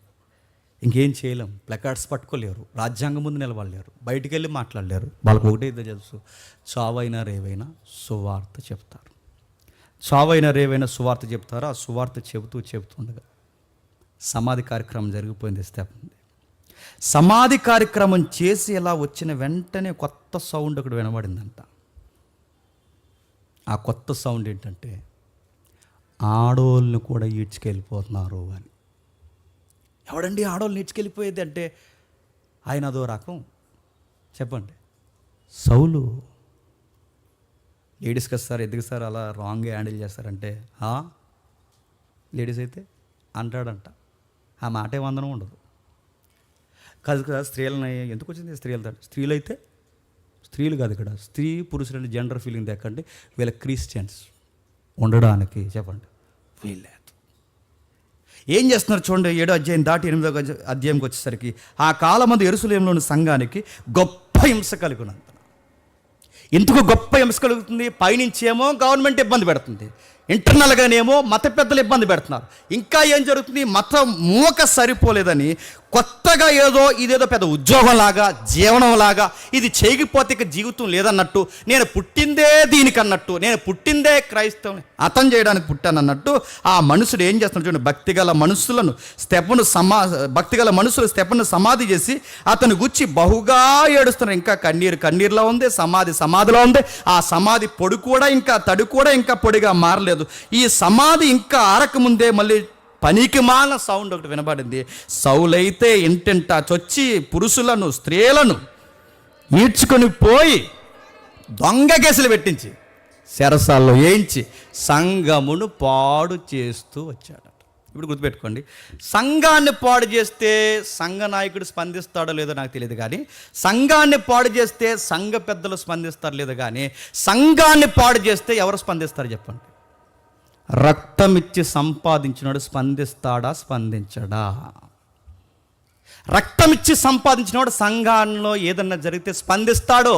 ఇంకేం చేయలేం. ప్లకార్డ్స్ పట్టుకోలేరు, రాజ్యాంగం ముందు నిలబడలేరు, బయటికి వెళ్ళి మాట్లాడలేరు. వాళ్ళకు ఒకటే తెలుసు, చావైనా రేవైనా సువార్త చెప్తారు. చావైనా రేవైనా సువార్త చెప్తారు. ఆ సువార్త చెబుతుండగా సమాధి కార్యక్రమం జరిగిపోయింది స్టెఫెన్ది. సమాధి కార్యక్రమం చేసి ఇలా వచ్చిన వెంటనే కొత్త సౌండ్ ఒకటి వినబడిందంట. ఆ కొత్త సౌండ్ ఏంటంటే ఆడోళ్ళని కూడా ఈడ్చుకెళ్ళిపోతున్నారు అని. ఎవడండి ఆడోళ్ళని ఈడ్చుకెళ్ళిపోయేది అంటే ఆయన అదో రకం. చెప్పండి, సౌలు. లేడీస్ కదా సార్, ఎందుకు సార్ అలా రాంగ్గా హ్యాండిల్ చేస్తారంటే లేడీస్ అయితే అంటాడంట. ఆ మాటే వందనం ఉండదు. కాదు కదా, స్త్రీలని ఎందుకు వచ్చింది? స్త్రీలు అయితే స్త్రీలు కాదు ఇక్కడ, స్త్రీ పురుషులని జెండర్ ఫీలింగ్ దక్కండి. వీళ్ళ క్రిస్టియన్స్ ఉండడానికి చెప్పండి వీళ్ళే. ఏం చేస్తున్నారు చూడండి. 7వ అధ్యాయం దాటి 8వ అధ్యాయంకి వచ్చేసరికి ఆ కాలమందు యెరూషలేములోని సంఘానికి గొప్ప హింస కలుగునంత. ఎందుకు గొప్ప హింస కలుగుతుంది? పైనుంచేమో గవర్నమెంట్ ఇబ్బంది పెడుతుంది, ఇంటర్నల్గానేమో మత పెద్దలు ఇబ్బంది పెడుతున్నారు. ఇంకా ఏం జరుగుతుంది? మతం మూక సరిపోలేదని కొత్తగా ఇదేదో పెద్ద ఉద్యోగంలాగా, జీవనంలాగా, ఇది చేయకపోతే ఇక జీవితం లేదన్నట్టు, నేను పుట్టిందే దీనికన్నట్టు, నేను పుట్టిందే క్రైస్తవుని అతం చేయడానికి పుట్టానన్నట్టు ఆ మనుషుడు ఏం చేస్తున్నాడు చూడండి. భక్తిగల మనుషులు స్టెఫెను సమాధి చేసి అతను గుచ్చి బహుగా ఏడుస్తున్నారు. ఇంకా కన్నీరులో ఉంది, సమాధిలో ఉంది. ఆ సమాధి పొడి కూడా ఇంకా తడి కూడా ఇంకా పొడిగా మారలేదు. ఈ సమాధి ఇంకా ఆరకముందే మళ్ళీ పనికి మాలిన సౌండ్ ఒకటి వినబడింది. సౌలైతే ఇంటింటా చొచ్చి పురుషులను స్త్రీలను ఈడ్చుకొని పోయి దొంగ కేసులు పెట్టించి చెరసాల్లో వేయించి సంఘమును పాడు చేస్తూ వచ్చాడట. ఇప్పుడు గుర్తుపెట్టుకోండి, సంఘాన్ని పాడు చేస్తే సంఘ నాయకుడు స్పందిస్తాడో లేదో నాకు తెలియదు, కానీ సంఘాన్ని పాడు చేస్తే సంఘ పెద్దలు స్పందిస్తారో లేదో, కానీ సంఘాన్ని పాడు చేస్తే ఎవరు స్పందిస్తారు చెప్పండి? రక్తమిచ్చి సంపాదించినాడు స్పందించడా? రక్తమిచ్చి సంపాదించినవాడు సంఘాల్లో ఏదన్నా జరిగితే స్పందిస్తాడు.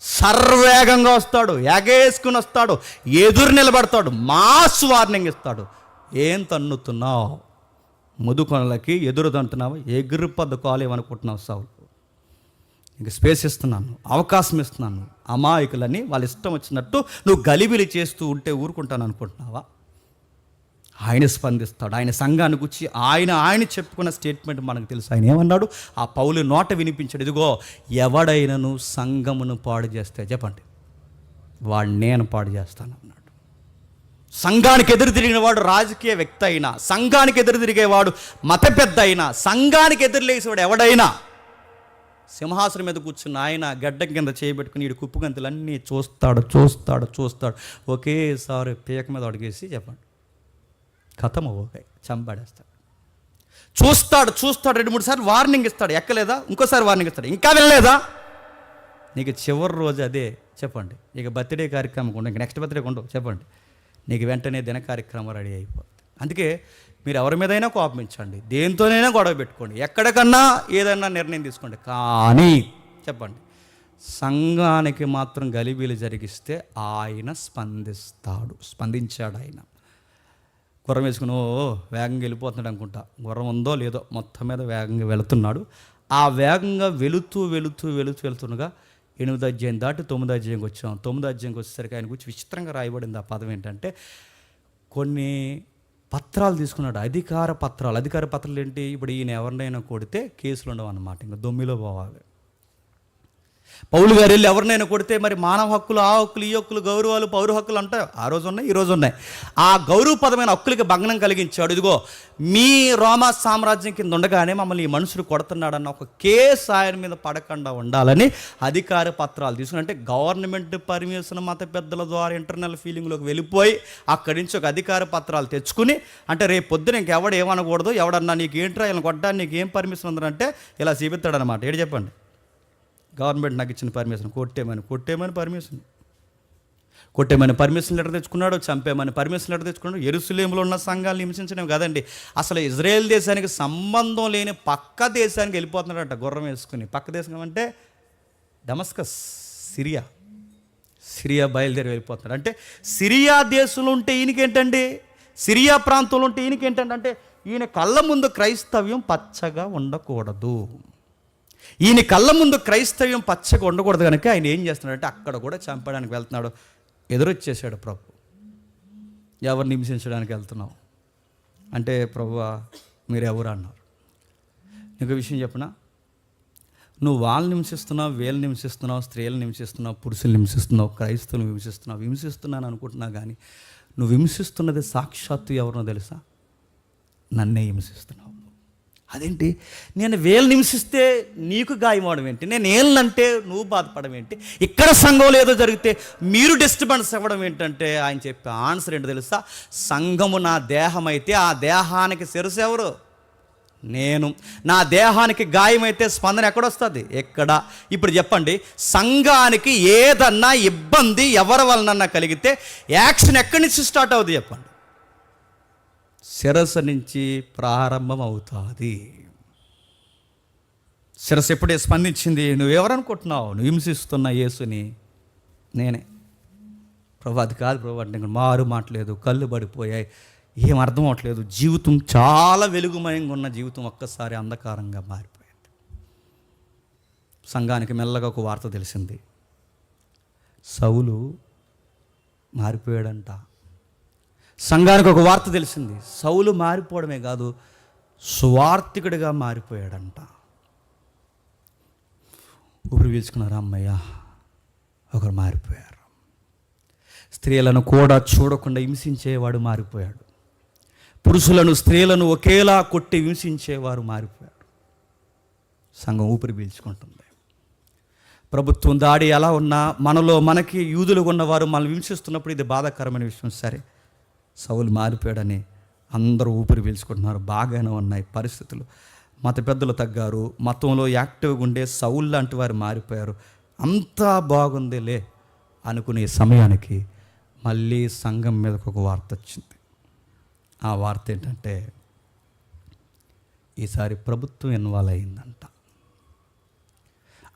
సర్వేగంగా వస్తాడు, ఎగేసుకుని వస్తాడు, ఎదురు నిలబడతాడు, మాస్ వార్నింగ్ ఇస్తాడు. ఏం తన్నుతున్నావు? ముదుకొనలకి ఎదురు తంటున్నావు, ఎగురు పద్దు కాలేమనుకుంటున్నావు సౌలు. ఇంక స్పేస్ ఇస్తున్నాను, అవకాశం ఇస్తున్నాను. అమాయకులని వాళ్ళ ఇష్టం వచ్చినట్టు నువ్వు గలిబిలి చేస్తూ ఉంటే ఊరుకుంటాను అనుకుంటున్నావా? ఆయన స్పందిస్తాడు. ఆయన సంఘాన్ని గురించి ఆయన చెప్పుకున్న స్టేట్మెంట్ మనకు తెలుసు. ఆయన ఏమన్నాడు? ఆ పౌలు నోట వినిపించాడు, ఇదిగో ఎవడైనను సంఘమును పాడు చేస్తే చెప్పండి వాడు నేను పాడు చేస్తాను అన్నాడు. సంఘానికి ఎదురు తిరిగిన వాడు రాజకీయ వ్యక్తి అయినా, సంఘానికి ఎదురు తిరిగేవాడు మత పెద్ద అయినా, సంఘానికి ఎదురు లేసేవాడు ఎవడైనా, సింహాసనం మీద కూర్చున్న ఆయన గడ్డ కింద చేయబెట్టుకుని వీడు కుప్పు గంతులన్నీ చూస్తాడు. ఒకేసారి పీక మీద అడిగేసి చెప్పండి కథము ఓకే చంపాడేస్తాడు. చూస్తాడు 2-3 సార్లు వార్నింగ్ ఇస్తాడు, ఎక్కలేదా ఇంకోసారి వార్నింగ్ ఇస్తాడు, ఇంకా వెళ్ళలేదా, నీకు చివరి రోజు అదే చెప్పండి. ఇక బర్త్డే కార్యక్రమం ఉండవు, ఇంక నెక్స్ట్ బర్త్డే ఉండవు చెప్పండి, నీకు వెంటనే దిన కార్యక్రమం రెడీ అయిపోతుంది. అందుకే మీరు ఎవరి మీదైనా కోపమించండి, దేంతోనైనా గొడవ పెట్టుకోండి, ఎక్కడికన్నా ఏదైనా నిర్ణయం తీసుకోండి, కానీ చెప్పండి సంఘానికి మాత్రం గలిబీలు జరిగిస్తే ఆయన స్పందించాడు. ఆయన గుర్రం వేసుకుని వేగంగా వెళ్ళిపోతున్నాడు అనుకుంటా, గుర్రం ఉందో లేదో మొత్తం మీద వేగంగా వెళుతున్నాడు. ఆ వేగంగా వెళుతుండగా 8వ అధ్యాయం దాటి 9వ అధ్యాయంకి వచ్చాం. 9వ అధ్యాయంకి వచ్చేసరికి ఆయన గురించి విచిత్రంగా రాయబడింది. ఆ పదం ఏంటంటే కొన్ని పత్రాలు తీసుకున్నాడు, అధికార పత్రాలు ఏంటి, ఇప్పుడు ఈయన ఎవరినైనా కొడితే కేసులు ఉండవు అన్నమాట, ఇంకా దొమ్మిలో పోవాలి. పౌలు గారు వెళ్ళి ఎవరినైనా కొడితే మరి మానవ హక్కులు, ఆ హక్కులు, ఈ హక్కులు, గౌరవాలు, పౌర హక్కులు అంటాయి, ఆ రోజు ఉన్నాయి, ఈ రోజు ఉన్నాయి. ఆ గౌరవపదమైన హక్కులకి భంగనం కలిగించాడు. ఇదిగో మీ రోమా సామ్రాజ్యం కింద ఉండగానే మమ్మల్ని ఈ మనుషుడు కొడుతున్నాడన్న ఒక కేసు ఆయన మీద పడకుండా ఉండాలని అధికార పత్రాలు తీసుకుని, అంటే గవర్నమెంట్ పర్మిషన్ మత పెద్దల ద్వారా ఇంటర్నల్ ఫీలింగ్లోకి వెళ్ళిపోయి అక్కడి నుంచి ఒక అధికార పత్రాలు తెచ్చుకుని, అంటే రేపు పొద్దున ఇంకెవడు ఏమనకూడదు, ఎవడన్నా నీకు ఏంట్రా ఇలా కొట్టడానికి నీకు ఏం పర్మిషన్ ఉందంటే ఇలా చూపిస్తాడనమాట. ఏంటి చెప్పండి, గవర్నమెంట్ నాకు ఇచ్చిన పర్మిషన్, కొట్టేమని పర్మిషన్ లెటర్ తెచ్చుకున్నాడు, చంపేమని పర్మిషన్ లెటర్ తెచ్చుకున్నాడు. యెరూషలేములో ఉన్న సంఘాలను హింసించడం కదండి, అసలు ఇజ్రాయెల్ దేశానికి సంబంధం లేని పక్క దేశానికి వెళ్ళిపోతున్నాడట గుర్రం వేసుకుని. పక్క దేశం అంటే డమస్కస్, సిరియా బయలుదేరి వెళ్ళిపోతున్నాడు. అంటే సిరియా దేశంలో ఉంటే ఈయనకేంటండి, సిరియా ప్రాంతంలో ఉంటే ఈయనకేంటంటే, అంటే ఈయన కళ్ళ ముందు క్రైస్తవ్యం పచ్చగా ఉండకూడదు, ఈయన కళ్ళ ముందు క్రైస్తవ్యం పచ్చగా ఉండకూడదు కనుక ఆయన ఏం చేస్తున్నాడంటే అక్కడ కూడా చంపడానికి వెళ్తున్నాడు. ఎదురొచ్చేసాడు ప్రభు, ఎవరిని హింసించడానికి వెళ్తున్నావు అంటే, ప్రభువా మీరెవరు అన్నారు. నీకు విషయం చెప్పనా, నువ్వు వాళ్ళని హింసిస్తున్నావు, వీళ్ళని హింసిస్తున్నావు, స్త్రీలను హింసిస్తున్నావు, పురుషుల్ని హింసిస్తున్నావు, క్రైస్తవులను హింసిస్తున్నాను అనుకుంటున్నావు, కానీ నువ్వు హింసిస్తున్నది సాక్షాత్తు ఎవరినో తెలుసా, నన్నే హింసిస్తున్నావు. అదేంటి, నేను వీళ్ళని హింసిస్తే నీకు గాయం అవడం ఏంటి, నేను వీళ్ళనంటే నువ్వు బాధపడడం ఏంటి, ఇక్కడ సంఘంలో ఏదో జరిగితే మీరు డిస్టర్బెన్స్ అవ్వడం ఏంటంటే, ఆయన చెప్పే ఆన్సర్ ఏంటో తెలుసా, సంఘము నా దేహం అయితే ఆ దేహానికి శిరస్సు ఎవరు, నేను. నా దేహానికి గాయమైతే స్పందన ఎక్కడొస్తుంది, ఎక్కడ. ఇప్పుడు చెప్పండి, సంఘానికి ఏదన్నా ఇబ్బంది ఎవరి వలనన్నా కలిగితే యాక్షన్ ఎక్కడి నుంచి స్టార్ట్ అవుతుంది చెప్పండి, శిరస్సు నుంచి ప్రారంభం అవుతుంది. శిరస్సు ఎప్పుడే స్పందించింది, నువ్వెవరనుకుంటున్నావు, నువ్వు హింసిస్తున్న యేసుని నేనే. ప్రభు అది కాదు ప్రభు అంటే, మారు మాట్లేదు, కళ్ళు పడిపోయాయి, ఏం అర్థం అవట్లేదు, జీవితం చాలా వెలుగుమయంగా ఉన్న జీవితం ఒక్కసారి అంధకారంగా మారిపోయింది. సంఘానికి మెల్లగా ఒక వార్త తెలిసింది, సౌలు మారిపోయాడంట. సంఘానికి ఒక వార్త తెలిసింది, సౌలు మారిపోవడమే కాదు సువార్తికుడిగా మారిపోయాడంట. ఊపిరి పీల్చుకున్నారు, అమ్మయ్య ఒకరు మారిపోయారు. స్త్రీలను కూడా చూడకుండా హింసించేవాడు మారిపోయాడు, పురుషులను స్త్రీలను ఒకేలా కొట్టి హింసించేవారు మారిపోయాడు. సంఘం ఊపిరి పీల్చుకుంటుంది. ప్రభుత్వం దాడి ఎలా ఉన్నా మనకి యూదులుగా ఉన్నవారు మనల్ని హింసిస్తున్నప్పుడు ఇది బాధాకరమైన విషయం. సరే, సౌలు మారిపోయాడని అందరూ ఊపిరి పీల్చుకుంటున్నారు, బాగానే ఉన్నాయి పరిస్థితులు. మత పెద్దలు తగ్గారు, మతంలో యాక్టివ్గా ఉండే సౌలు లాంటి వారు మారిపోయారు, అంతా బాగుందిలే అనుకునే సమయానికి మళ్ళీ సంఘం మీదకు ఒక వార్త వచ్చింది. ఆ వార్త ఏంటంటే, ఈసారి ప్రభుత్వం ఇన్వాల్వ్ అయిందంట.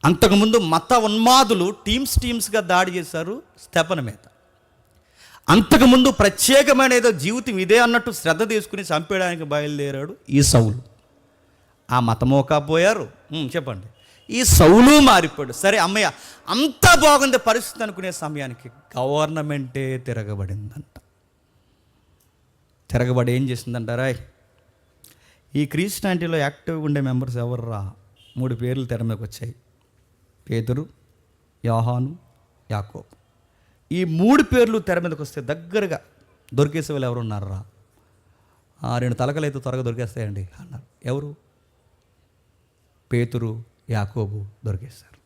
అంతకుముందు మత ఉన్మాదులు టీమ్స్గా దాడి చేశారు స్తెఫను మీద. అంతకుముందు ప్రత్యేకమైన ఏదో జీవితం ఇదే అన్నట్టు శ్రద్ధ తీసుకుని చంపేయడానికి బయలుదేరాడు ఈ సౌలు. ఆ మతమోకపోయారు, చెప్పండి, ఈ సౌలు మారిపోయాడు. సరే అమ్మయ్య అంతా బాగుంది పరిస్థితి అనుకునే సమయానికి గవర్నమెంటే తిరగబడిందంట. తిరగబడి ఏం చేసిందంటారా, ఈ క్రిస్టియానిటీలో యాక్టివ్గా ఉండే మెంబర్స్ ఎవర్రా, 3 పేర్లు తెర మీదకి వచ్చాయి, పేతురు, యోహాను, యాకోబు. ఈ 3 పేర్లు తెర మీదకి వస్తే దగ్గరగా దొరికేసే వాళ్ళు ఎవరు ఉన్నారా, 2 తలకలు అయితే త్వరగా దొరికేస్తాయండి అన్నారు. ఎవరు, పేతురు, యాకోబు దొరికేశారు.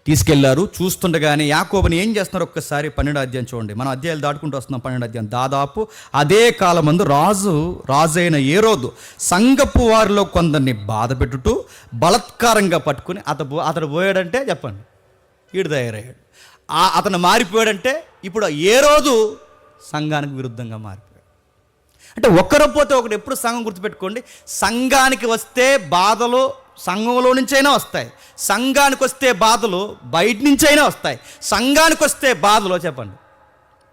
తీసుకెళ్లారు. చూస్తుండగానే యాకోబుని ఏం చేస్తున్నారు ఒక్కసారి 12వ అధ్యాయం చూడండి. మనం అధ్యాయాలు దాటుకుంటూ వస్తున్నాం. 12వ అధ్యాయం దాదాపు అదే కాలమందు రాజైన ఏరోదు సంగపు వారిలో కొందరిని బాధ పెట్టుటూ బలత్కారంగా పట్టుకుని అతడు పోయాడంటే చెప్పండి ఈడు తయారయ్యాడు. అతను మారిపోయాడంటే ఇప్పుడు ఏరోదు సంఘానికి విరుద్ధంగా మారిపోయాడు. అంటే ఒక్కరు పోతే ఒకటి ఎప్పుడు సంఘం గుర్తుపెట్టుకోండి. సంఘానికి వస్తే బాధలు సంఘంలో నుంచైనా వస్తాయి, సంఘానికి వస్తే బాధలు బయట నుంచైనా వస్తాయి, సంఘానికి వస్తే బాధలు చెప్పండి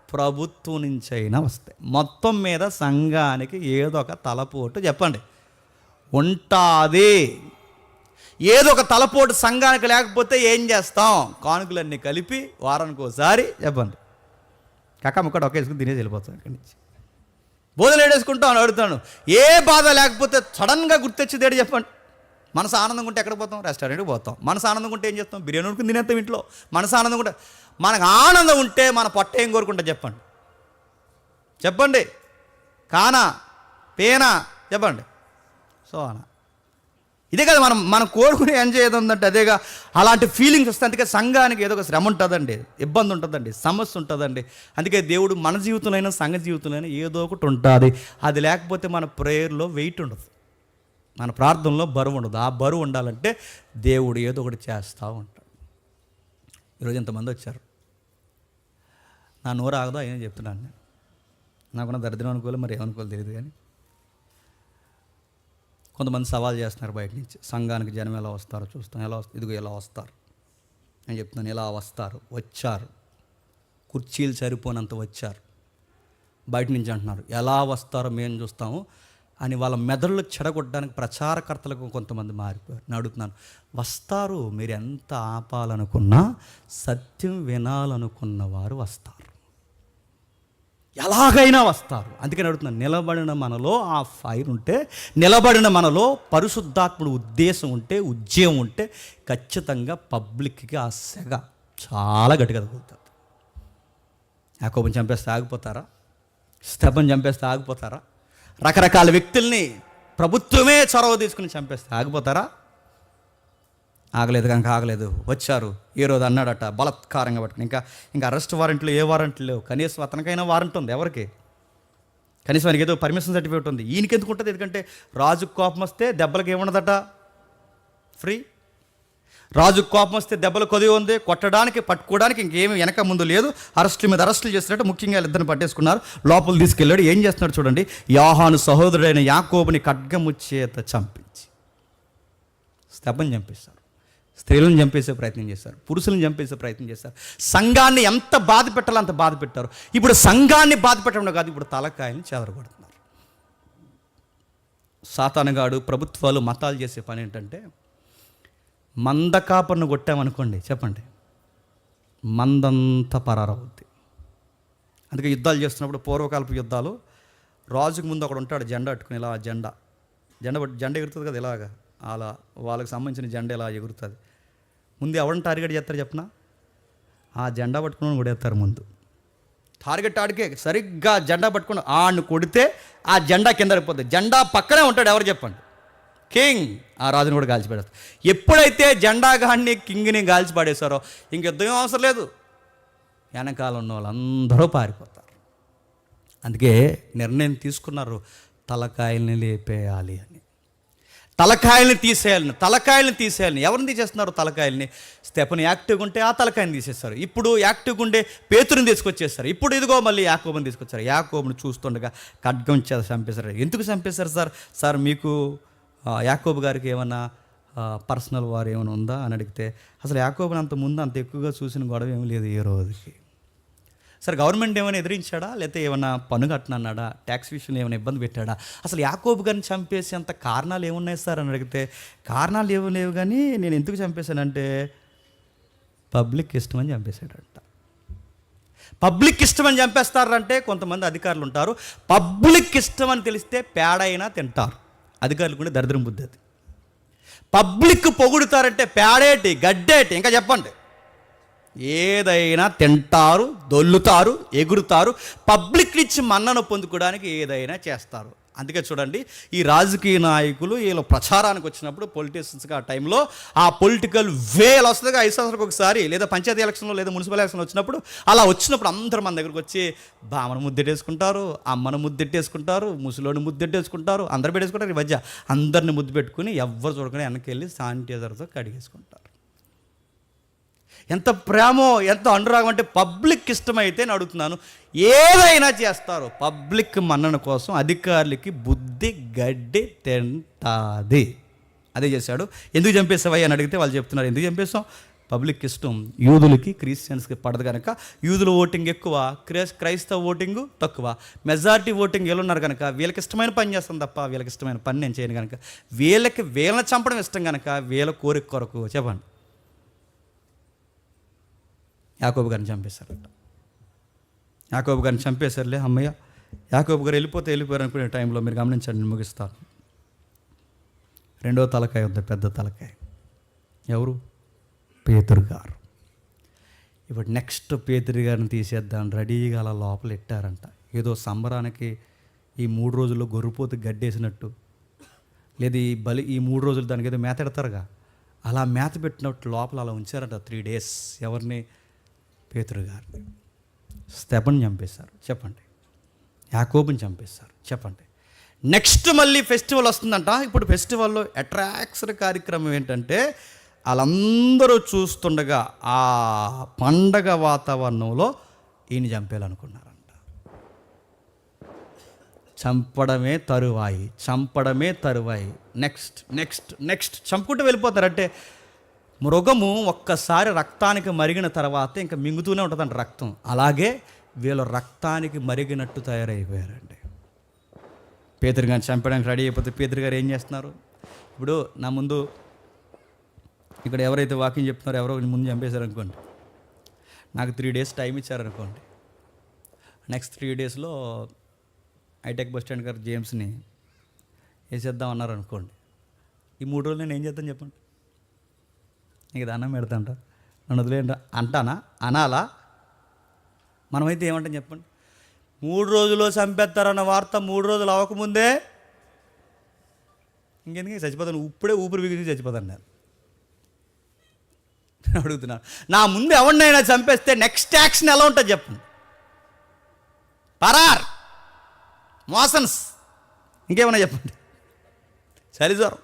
ప్రభుత్వం నుంచైనా వస్తాయి. మొత్తం మీద సంఘానికి ఏదో ఒక తలపోటు చెప్పండి ఉంటుంది. ఏదో ఒక తలపోటు సంఘానికి లేకపోతే ఏం చేస్తాం? కానుకలన్నీ కలిపి వారానికి ఒకసారి చెప్పండి కాక ముక్కడు ఒకేసుకుని తినేసి వెళ్ళిపోతాం. ఇక్కడి నుంచి బోధలు ఏడేసుకుంటాం అని అడుగుతాను. ఏ బాధ లేకపోతే సడన్గా గుర్తొచ్చేదేడు చెప్పండి. మనసు ఆనందంగా ఉంటే ఎక్కడికి పోతాం? రెస్టారెంట్కి పోతాం. మనసు ఆనందంగా ఉంటే ఏం చేస్తాం? బిర్యానీ వండుకుని తినేస్తాం ఇంట్లో. మనసు ఆనందంగా ఉంటే, మనకు ఆనందం ఉంటే మన పొట్ట ఏం కోరుకుంటా చెప్పండి చెప్పండి కానా పేనా చెప్పండి సో అనా ఇదే కదా మనం కోరుకునే ఎంజాయ్ ఏదో ఉందంటే అదేగా. అలాంటి ఫీలింగ్స్ వస్తాయి. అందుకే సంఘానికి ఏదో ఒక శ్రమ ఉంటుందండి, ఇబ్బంది ఉంటుందండి, సమస్య ఉంటుందండి. అందుకే దేవుడు మన జీవితంలో సంఘ జీవితంలో ఏదో ఒకటి ఉంటుంది. అది లేకపోతే మన ప్రేయర్లో వెయిట్ ఉండదు, మన ప్రార్థనలో బరువు ఉండదు. ఆ బరువు ఉండాలంటే దేవుడు ఏదో ఒకటి చేస్తూ ఉంటాడు. ఈరోజు ఇంతమంది వచ్చారు. నా నోరు ఆగదో అయినా చెప్తున్నాను నేను. నాకున్న దరిద్రం అనుకోవాలి, మరి ఏమనుకోవాలి తెలియదు. కానీ కొంతమంది సవాల్ చేస్తున్నారు బయట నుంచి. సంఘానికి జనం ఎలా వస్తారో చూస్తాం. ఇదిగో ఎలా వస్తారు నేను చెప్తున్నాను. ఎలా వచ్చారు కుర్చీలు సరిపోనంత వచ్చారు. బయట నుంచి అంటున్నారు ఎలా వస్తారో మేము చూస్తాము అని వాళ్ళ మెదళ్ళు చెడగొట్టడానికి ప్రచారకర్తలకు కొంతమంది మారిపోయారు. నేను అడుగుతున్నాను, వస్తారు. మీరు ఎంత ఆపాలనుకున్నా, సత్యం వినాలనుకున్న వారు వస్తారు, ఎలాగైనా వస్తారు. అందుకని అడుగుతున్నాను, నిలబడిన మనలో ఆ ఫైర్ ఉంటే, నిలబడిన మనలో పరిశుద్ధాత్ముడు ఉద్దేశం ఉంటే, ఉద్యమం ఉంటే ఖచ్చితంగా పబ్లిక్కి ఆ సెగ చాలా గట్టిగా తగులుతుంది. యాకోబుని చంపేస్తే ఆగిపోతారా? స్తెఫను చంపేస్తే ఆగిపోతారా? రకరకాల వ్యక్తుల్ని ప్రభుత్వమే చొరవ తీసుకుని చంపేస్తే ఆగిపోతారా? ఆగలేదు కనుక ఆగలేదు. వచ్చారు. ఏ రోజు అన్నాడట బలత్కారంగా పట్టుకుని. ఇంకా అరెస్ట్ వారెంట్లు ఏ వారెంట్లు లేవు. కనీసం అతనికైనా వారెంట్ ఉంది. ఎవరికి? కనీసం వారికి ఏదో పర్మిషన్ సర్టిఫికేట్ ఉంది. ఈయనకి ఎందుకు ఉంటుంది? ఎందుకంటే రాజుకు కోపం వస్తే దెబ్బలకి ఏముండదట, ఫ్రీ. రాజుకు కోపం వస్తే దెబ్బలు కొద్దిగా ఉంది, కొట్టడానికి పట్టుకోవడానికి ఇంకేమి వెనక ముందు లేదు. అరెస్టుల మీద అరెస్టులు చేసినట్టు ముఖ్యంగా ఇద్దరిని పట్టేసుకున్నారు, లోపల తీసుకెళ్ళాడు. ఏం చేస్తున్నాడు చూడండి. యోహాను సహోదరుడైన యాకోబుని ఖడ్గము చేత చంపించి స్తెఫను చంపేశారు. స్త్రీలను చంపేసే ప్రయత్నం చేశారు, పురుషులను చంపేసే ప్రయత్నం చేశారు. సంఘాన్ని ఎంత బాధ పెట్టాలో అంత బాధ పెట్టారు. ఇప్పుడు సంఘాన్ని బాధ పెట్టడం కాదు, ఇప్పుడు తలకాయని చెదరగొడుతున్నారు. సాతానుగాడు ప్రభుత్వాలు మతాలు చేసే పని ఏంటంటే, మందకాపర్ను కొట్టామనుకోండి చెప్పండి మందంతా పరారవుద్ది. అందుకే యుద్ధాలు చేస్తున్నప్పుడు, పూర్వకాలపు యుద్ధాలు, రాజుకు ముందు ఒకడు ఉంటాడు జెండా అట్టుకుని. ఇలా జెండా ఎగురుతుంది కదా, ఇలాగా అలా వాళ్ళకి సంబంధించిన జెండా ఇలా ఎగురుతుంది. ముందు ఎవరిని టార్గెట్ చేస్తారు చెప్పనా? ఆ జెండా పట్టుకుని కొడేస్తారు ముందు. టార్గెట్ ఆడికే సరిగ్గా జెండా పట్టుకుని ఆడిని కొడితే ఆ జెండా కింద పడిపోతుంది. జెండా పక్కనే ఉంటాడు ఎవరు చెప్పండి? కింగ్. ఆ రాజుని కూడా కాల్చిపడేస్తారు. ఎప్పుడైతే జెండా గాడిని కింగ్ని కాల్చిపడేశారో ఇంక యుద్ధం అవసరం లేదు, వెనకాల ఉన్న వాళ్ళందరూ పారిపోతారు. అందుకే నిర్ణయం తీసుకున్నారు, తలకాయల్ని లేపేయాలి అని. తలకాయల్ని తీసేయాలని. ఎవరిని తీసేస్తున్నారు తలకాయల్ని? స్తెఫను యాక్టివ్గా ఉంటే ఆ తలకాయని తీసేస్తారు. ఇప్పుడు యాక్టివ్గా ఉండే పేతురుని తీసుకొచ్చేస్తారు. ఇప్పుడు ఇదిగో మళ్ళీ యాకోబుని తీసుకొచ్చారు. యాకోబుని చూస్తుండగా ఖడ్గం చేత చంపేశారు. ఎందుకు చంపేశారు సార్? మీకు యాకోబు గారికి ఏమన్నా పర్సనల్ వార్ ఏమైనా ఉందా అని అడిగితే, అసలు యాకోబుని అంత ముందు అంత ఎక్కువగా చూసిన గొడవ ఏమి లేదు ఏ రోజుకి. సరే గవర్నమెంట్ ఏమైనా ఎదిరించాడా, లేకపోతే ఏమైనా పన్ను కట్టనన్నాడా, ట్యాక్స్ విషయంలో ఏమైనా ఇబ్బంది పెట్టాడా? అసలు యాకోబు గారిని చంపేసేంత కారణాలు ఏమున్నాయి సార్ అని అడిగితే, కారణాలు ఏమీ లేవు, కానీ నేను ఎందుకు చంపేశానంటే పబ్లిక్ ఇష్టమని చంపేశాడంట. పబ్లిక్ ఇష్టమని చంపేస్తారంటే కొంతమంది అధికారులు ఉంటారు, పబ్లిక్ ఇష్టం అని తెలిస్తే పేడైనా తింటారు. అధికారులు కూడా దరిద్రం బుద్ధి అది. పబ్లిక్ పొగుడుతారంటే పేడేటి గడ్డేటి ఇంకా చెప్పండి, ఏదైనా తింటారు, దొల్లుతారు, ఎగురుతారు, పబ్లిక్ నుంచి మన్నను పొందుకోవడానికి ఏదైనా చేస్తారు. అందుకే చూడండి, ఈ రాజకీయ నాయకులు వీళ్ళు ప్రచారానికి వచ్చినప్పుడు పొలిటీషియన్స్గా ఆ టైంలో ఆ పొలిటికల్ వేలు వస్తుంది 5 సంవత్సరాలకు ఒకసారి, లేదా పంచాయతీ ఎలక్షన్లో లేదా మున్సిపల్ ఎలక్షన్లో వచ్చినప్పుడు, అలా వచ్చినప్పుడు అందరూ మన దగ్గరకు వచ్చి బామ్మను ముద్దెట్టేసుకుంటారు, అమ్మను ముద్దెట్టేసుకుంటారు, ముసలోని ముద్దెట్టేసుకుంటారు, అందరు పెట్టేసుకుంటారు. ఈ మధ్య అందరిని ముద్దు పెట్టుకుని ఎవ్వరు చూడకుండా వెనక్కి వెళ్ళి శానిటైజర్తో కడిగేసుకుంటారు. ఎంత ప్రేమో, ఎంత అనురాగం అంటే పబ్లిక్ ఇష్టమైతే నేను అడుగుతున్నాను, ఏదైనా చేస్తారు పబ్లిక్ మన్నన కోసం. అధికారులకి బుద్ధి గడ్డి తింటాది. అదే చేశాడు. ఎందుకు చంపేసావయ్య అని అడిగితే వాళ్ళు చెప్తున్నారు, ఎందుకు చంపేస్తాం, పబ్లిక్ ఇష్టం. యూదులకి క్రిస్టియన్స్కి పడదు కనుక యూదుల ఓటింగ్ ఎక్కువ, క్రైస్తవ ఓటింగు తక్కువ. మెజారిటీ ఓటింగ్ వీళ్ళు ఉన్నారు కనుక వీళ్ళకి ఇష్టమైన పని చేస్తాను తప్ప వీళ్ళకి ఇష్టమైన పని నేను చేయను కనుక, వీళ్ళని చంపడం ఇష్టం కనుక వీళ్ళ కోరిక కొరకు చెప్పండి యాకోబు గారిని చంపేశారట. యాకోబు గారిని చంపేశారులే, అమ్మయ్య యాకోబు గారు వెళ్ళిపోయారు అనుకునే టైంలో మీరు గమనించండి, నేను ముగిస్తాను. 2వ తలకాయ ఉంది, పెద్ద తలకాయ. ఎవరు? పేతురు గారు. ఇప్పుడు నెక్స్ట్ పేతురు గారిని తీసేద్దాం రెడీగా అలా లోపల పెట్టారంట. ఏదో సంబరానికి ఈ 3 రోజుల్లో గొర్రెపోతు గడ్డేసినట్టు, లేదు ఈ 3 రోజులు దానికి ఏదో మేత ఎడతారుగా, అలా మేత పెట్టినట్టు లోపల అలా ఉంచారంట 3 days. ఎవరిని? పేతురు గారిని. స్తెఫనుని చంపేశారు చెప్పండి, యాకోబుని చంపేశారు చెప్పండి. నెక్స్ట్ మళ్ళీ ఫెస్టివల్ వస్తుందంట. ఇప్పుడు ఫెస్టివల్లో అట్రాక్షన్ కార్యక్రమం ఏంటంటే, వాళ్ళందరూ చూస్తుండగా ఆ పండగ వాతావరణంలో ఈయన చంపేయాలనుకున్నారంట. చంపడమే తరువాయి. నెక్స్ట్ చంపుకుంటూ వెళ్ళిపోతారంటే, మృగము ఒక్కసారి రక్తానికి మరిగిన తర్వాత ఇంకా మింగుతూనే ఉంటుందంట రక్తం. అలాగే వీళ్ళు రక్తానికి మరిగినట్టు తయారైపోయారండి. పేతురు గారిని చంపడానికి రెడీ అయిపోతే పేతురు గారు ఏం చేస్తున్నారు? ఇప్పుడు నా ముందు ఇక్కడ ఎవరైతే వాకింగ్ చెప్తున్నారో ఎవరో ముందు చంపేశారనుకోండి, నాకు 3 days టైం ఇచ్చారనుకోండి. నెక్స్ట్ 3 daysలో హైటెక్ బస్ స్టాండ్ గారు జేమ్స్ని వేసేద్దాం అన్నారు అనుకోండి. ఈ 3 రోజులు నేను ఏం చేద్దాను చెప్పండి? నీకు దండం పెడతాంట, నన్ను వదిలేంట అంటానా? అనాలా? మనమైతే ఏమంటాం చెప్పండి? 3 రోజుల్లో చంపేస్తారన్న వార్త 3 రోజులు అవ్వకముందే ఇంకెందుకు చచ్చిపోతాను, ఇప్పుడే ఊపిరి బిగిసి చచ్చిపోతాను నేను అడుగుతున్నాను. నా ముందు ఎవరినైనా చంపేస్తే నెక్స్ట్ యాక్షన్ ఎలా ఉంటుంది చెప్పండి? పరార్, మోషన్స్, ఇంకేమన్నా చెప్పండి? సరిజోరం.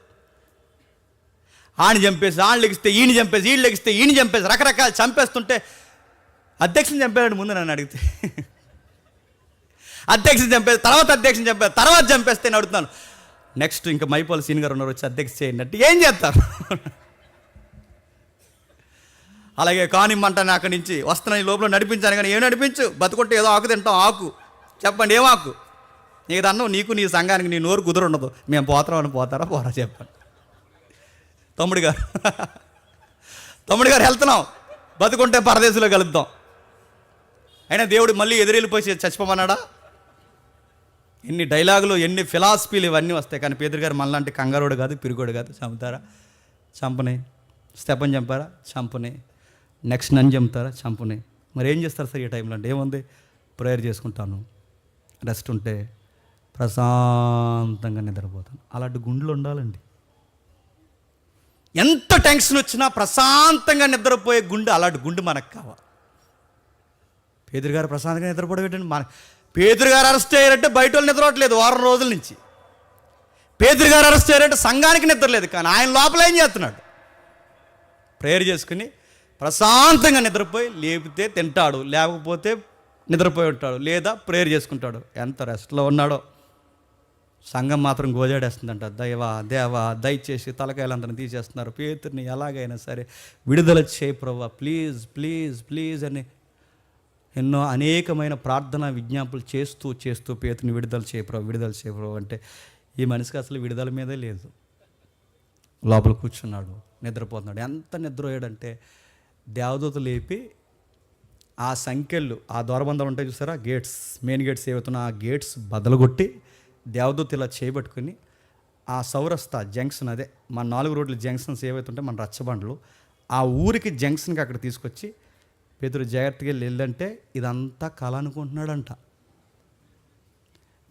ఆని చంపేసి ఆని లెగిస్తే ఈయన చంపేసి, ఈయన లెగిస్తే ఈయన చంపేసి, రకరకాలు చంపేస్తుంటే అధ్యక్షుని చంపాడు ముందు నన్ను అడిగితే. అధ్యక్షుని చంపేసి తర్వాత చంపేస్తే నేను అడుగుతున్నాను, నెక్స్ట్ ఇంకా మైపాల్ సీన్ గారు ఉన్నారు, వచ్చి అధ్యక్ష చేయండి అంటే ఏం చేస్తారు? అలాగే కానిమ్మంటాను అక్కడి నుంచి వస్తున్నాను, ఈ లోపల నడిపించాను కానీ ఏం నడిపించు, బతుకుంటే ఏదో ఆకు తింటాం. ఆకు చెప్పండి, ఏం ఆకు? నీకు దన్నం, నీకు నీ సంఘానికి నీ నోరు కుదురుండదు. మేము పోతామని పోరా చెప్పండి. తమ్ముడు గారు వెళ్తున్నాం, బతుకుంటే పరదేశంలో కలుద్దాం. అయినా దేవుడు మళ్ళీ ఎదురెళ్ళిపోయి చచ్చిపోమన్నాడా? ఎన్ని డైలాగులు, ఎన్ని ఫిలాసఫీలు ఇవన్నీ వస్తాయి. కానీ పేతురు గారు మనలాంటి కంగారోడు కాదు, పిరిగోడు కాదు. చంపుతారా? చంపనే. స్తెఫను చంపారా? చంపనే. నెక్స్ట్ నన్ను చంపుతారా? చంపనే. మరి ఏం చేస్తారు సార్ ఈ టైంలో అంటే? ఏముంది, ప్రేయర్ చేసుకుంటాను, రెస్ట్ ఉంటే ప్రశాంతంగా నిద్రపోతాను. అలాంటి గుండెలు ఉండాలండి. ఎంత టెన్షన్ వచ్చినా ప్రశాంతంగా నిద్రపోయే గుండె, అలాంటి గుండె మనకు కావాలి. పేతురు గారు ప్రశాంతంగా నిద్రపోవడం ఏంటంటే, పేతురు గారు అరెస్ట్ అయ్యారంటే బయట వాళ్ళు నిద్రపోవట్లేదు 6 రోజుల నుంచి. పేతురు గారు అరెస్ట్ అయ్యారంటే సంఘానికి నిద్రలేదు. కానీ ఆయన లోపల ఏం చేస్తున్నాడు? ప్రేయర్ చేసుకుని ప్రశాంతంగా నిద్రపోయి, లేపితే తింటాడు, లేకపోతే నిద్రపోయి ఉంటాడు, లేదా ప్రేయర్ చేసుకుంటాడు. ఎంత రెస్ట్లో ఉన్నాడో. సంఘం మాత్రం గోజాడేస్తుందంట, దేవా దయచేసి తలకాయలందరినీ తీసేస్తున్నారు, పేతుర్ని ఎలాగైనా సరే విడుదల చేయి ప్రభువా, ప్లీజ్ అని ఎన్నో అనేకమైన ప్రార్థన విజ్ఞాపనలు చేస్తూ పేతుని విడుదల చేయి ప్రభు అంటే ఈ మనిషికి అసలు విడుదల మీదే లేదు. లోపల కూర్చున్నాడు, నిద్రపోతున్నాడు. ఎంత నిద్రపోయాడంటే దేవదూత లేపి ఆ సంఖ్యలు, ఆ ద్వారబంధాలు ఉంటాయి చూసారా, గేట్స్, మెయిన్ గేట్స్ ఏవైతున్నా ఆ గేట్స్ బదలగొట్టి దేవదూత ఇలా చేయబట్టుకుని ఆ సౌరస్తా జంక్షన్, అదే మన 4 రోడ్ల జంక్షన్స్ ఏవైతే ఉంటాయి మన రచ్చబండ్లు, ఆ ఊరికి జంక్షన్కి అక్కడ తీసుకొచ్చి పేతురు జాగ్రత్తగా వెళ్ళంటే ఇదంతా కళ అనుకుంటున్నాడంట.